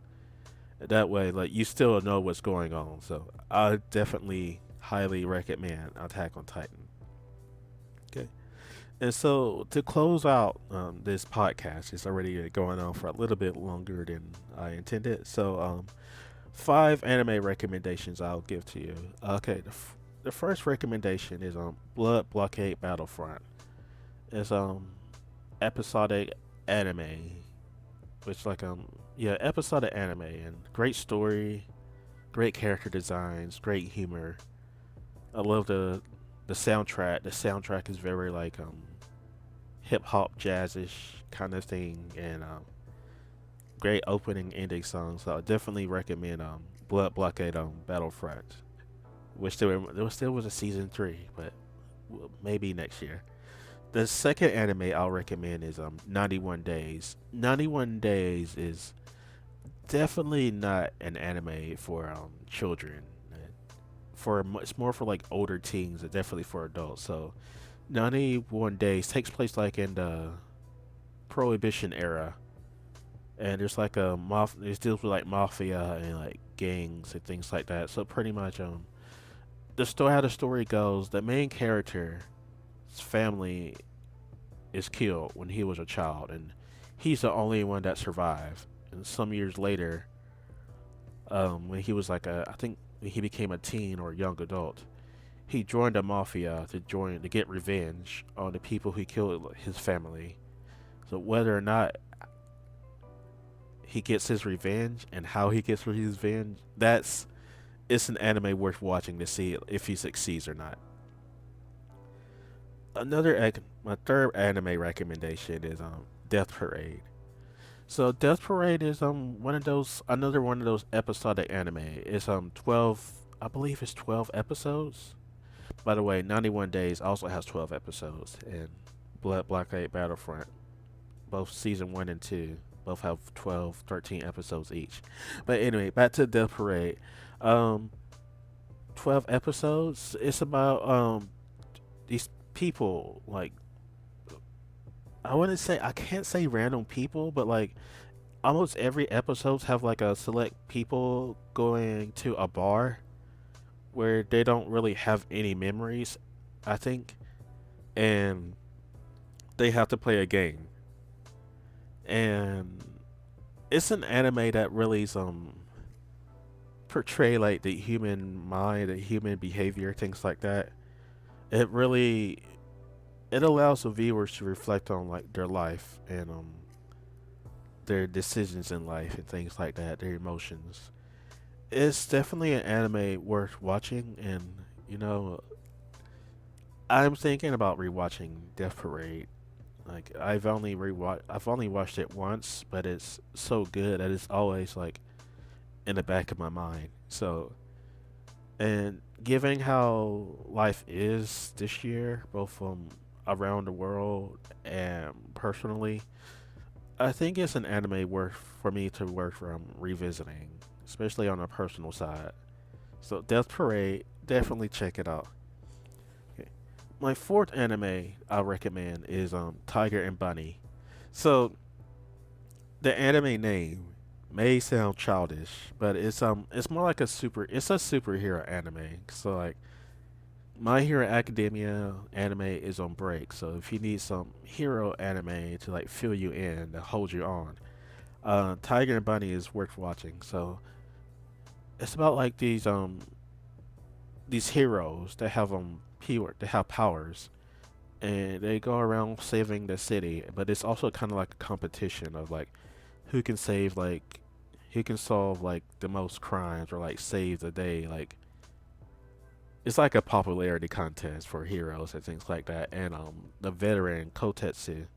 that way, like you still know what's going on. So I definitely highly recommend Attack on Titan. Okay. And so to close out this podcast, it's already going on for a little bit longer than I intended. So 5 anime recommendations I'll give to you. Okay, the first recommendation is Blood Blockade Battlefront. It's episodic anime, which like yeah, episodic anime and great story, great character designs, great humor. I love the soundtrack. The soundtrack is very like hip hop jazzish kind of thing, and great opening ending songs. So I definitely recommend Blood Blockade Battlefront. Wish there still was a season 3, but maybe next year. The second anime I'll recommend is 91 Days. 91 Days is definitely not an anime for children. It's more for like older teens, and definitely for adults. So 91 Days takes place like in the Prohibition era, and there's like it deals with like mafia and like gangs and things like that. So pretty much the story how the story goes, the main character's family is killed when he was a child, and he's the only one that survived. And some years later, when he was like I think when he became a teen or a young adult, he joined the mafia to get revenge on the people who killed his family. So whether or not he gets his revenge and how he gets his revenge, it's an anime worth watching to see if he succeeds or not. My third anime recommendation is Death Parade. So Death Parade is one of those another one of those episodic anime. It's 12, I believe it's 12 episodes. By the way, 91 Days also has 12 episodes, and Blood Blockade Battlefront, both season 1 and 2, both have 12, 13 episodes each. But anyway, back to Death Parade. Um 12 episodes. It's about these people, like I can't say random people, but like almost every episodes have like a select people going to a bar where they don't really have any memories, I think, and they have to play a game. And it's an anime that really portray like the human mind, the human behavior, things like that. It really it allows the viewers to reflect on like their life and their decisions in life and things like that, their emotions. It's definitely an anime worth watching, and you know, I'm thinking about rewatching Death Parade. Like I've only watched it once, but it's so good that it's always like in the back of my mind. So, and given how life is this year, both around the world and personally, I think it's an anime worth for me to work from revisiting, especially on a personal side. So Death Parade, definitely check it out. Okay. My fourth anime I recommend is Tiger and Bunny. So the anime name may sound childish, but it's more like it's a superhero anime. So like My Hero Academia anime is on break, so if you need some hero anime to like fill you in, to hold you on, Tiger and Bunny is worth watching. So it's about like these heroes that have they have powers, and they go around saving the city. But it's also kind of like a competition of like who can save like who can solve like the most crimes or like save the day. Like it's like a popularity contest for heroes and things like that. And the veteran Kotetsu,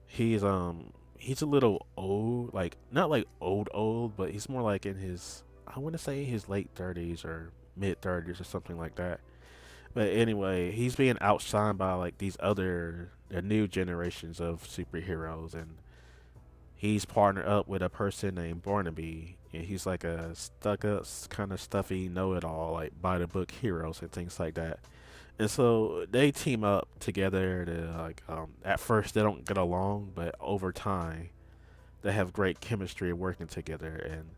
he's a little old, like not like old, but he's more like in his I want to say his late 30s or mid 30s or something like that. But anyway, he's being outshined by like these other the new generations of superheroes, and he's partnered up with a person named Barnaby, and he's like a stuck up, kind of stuffy know it all, like by the book heroes and things like that. And so they team up together to like at first they don't get along, but over time they have great chemistry working together, and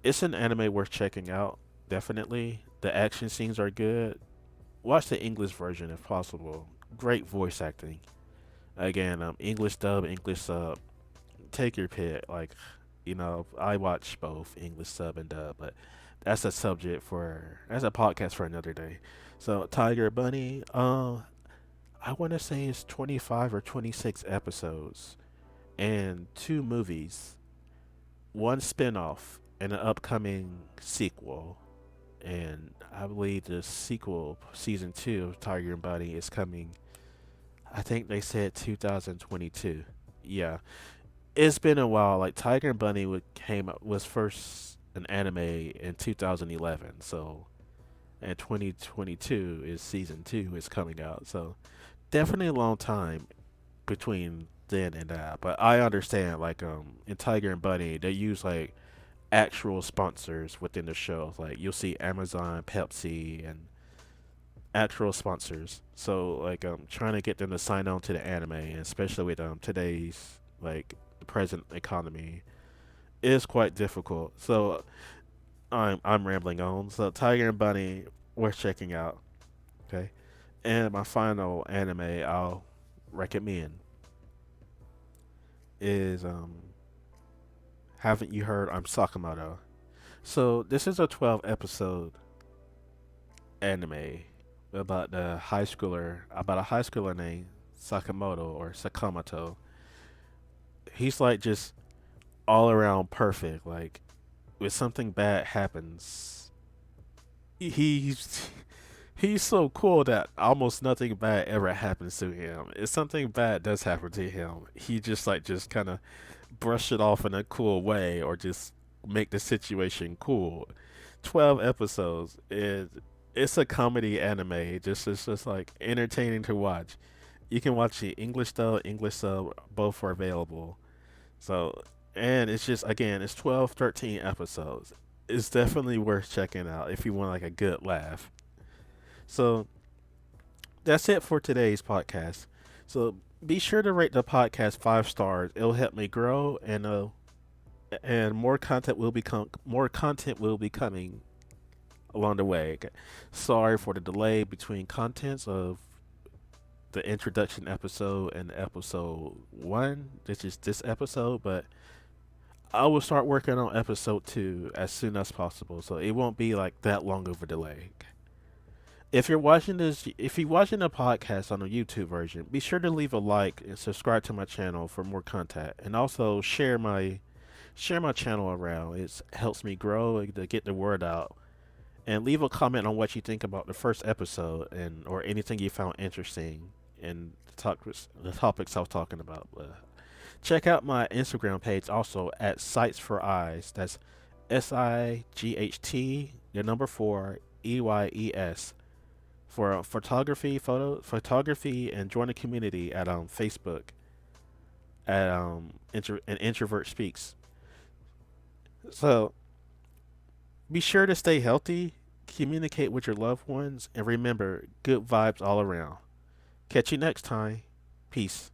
it's an anime worth checking out. Definitely, the action scenes are good. Watch the English version if possible. Great voice acting. Again, English dub, English sub. Take your pick. Like, I watch both English sub and dub, but that's a subject for that's a podcast for another day. So Tiger Bunny, I want to say it's 25 or 26 episodes and two movies, one spinoff, and an upcoming sequel. And I believe the sequel, season two of Tiger and Bunny, is coming. I think they said 2022. Yeah, it's been a while. Like Tiger and Bunny came up was first an anime in 2011. So, and 2022 is season two is coming out. So definitely a long time between then and that. But I understand, like in Tiger and Bunny, they use like actual sponsors within the show. Like you'll see Amazon, Pepsi, and actual sponsors. So like trying to get them to sign on to the anime, and especially with today's like the present economy, is quite difficult. So I'm rambling on. So Tiger and Bunny worth checking out. Okay, and my final anime I'll recommend is haven't you heard I'm Sakamoto? So this is a 12 episode anime about a high schooler named Sakamoto or Sakamoto. He's like just all around perfect. Like when something bad happens, he's he's so cool that almost nothing bad ever happens to him. If something bad does happen to him, he just kind of brush it off in a cool way or just make the situation cool. 12 episodes is it's a comedy anime. Just it's just like entertaining to watch. You can watch the English dub, English sub, both are available. So and it's just again, it's 12, 13 episodes. It's definitely worth checking out if you want like a good laugh. So that's it for today's podcast. So be sure to rate the podcast 5 stars. It'll help me grow, and more content will be coming along the way. Okay. Sorry for the delay between contents of the introduction episode and episode one. This is this episode, but I will start working on episode two as soon as possible, so it won't be like that long of a delay. If you're watching the podcast on the YouTube version, be sure to leave a like and subscribe to my channel for more content, and also share my channel around. It helps me grow to get the word out. And leave a comment on what you think about the first episode and or anything you found interesting in the topics I was talking about. Check out my Instagram page also at Sights for Eyes. That's SIGHT the number 4 EYES for photography and join the community at Facebook at an introvert speaks. So be sure to stay healthy, communicate with your loved ones, and remember good vibes all around. Catch you next time. Peace.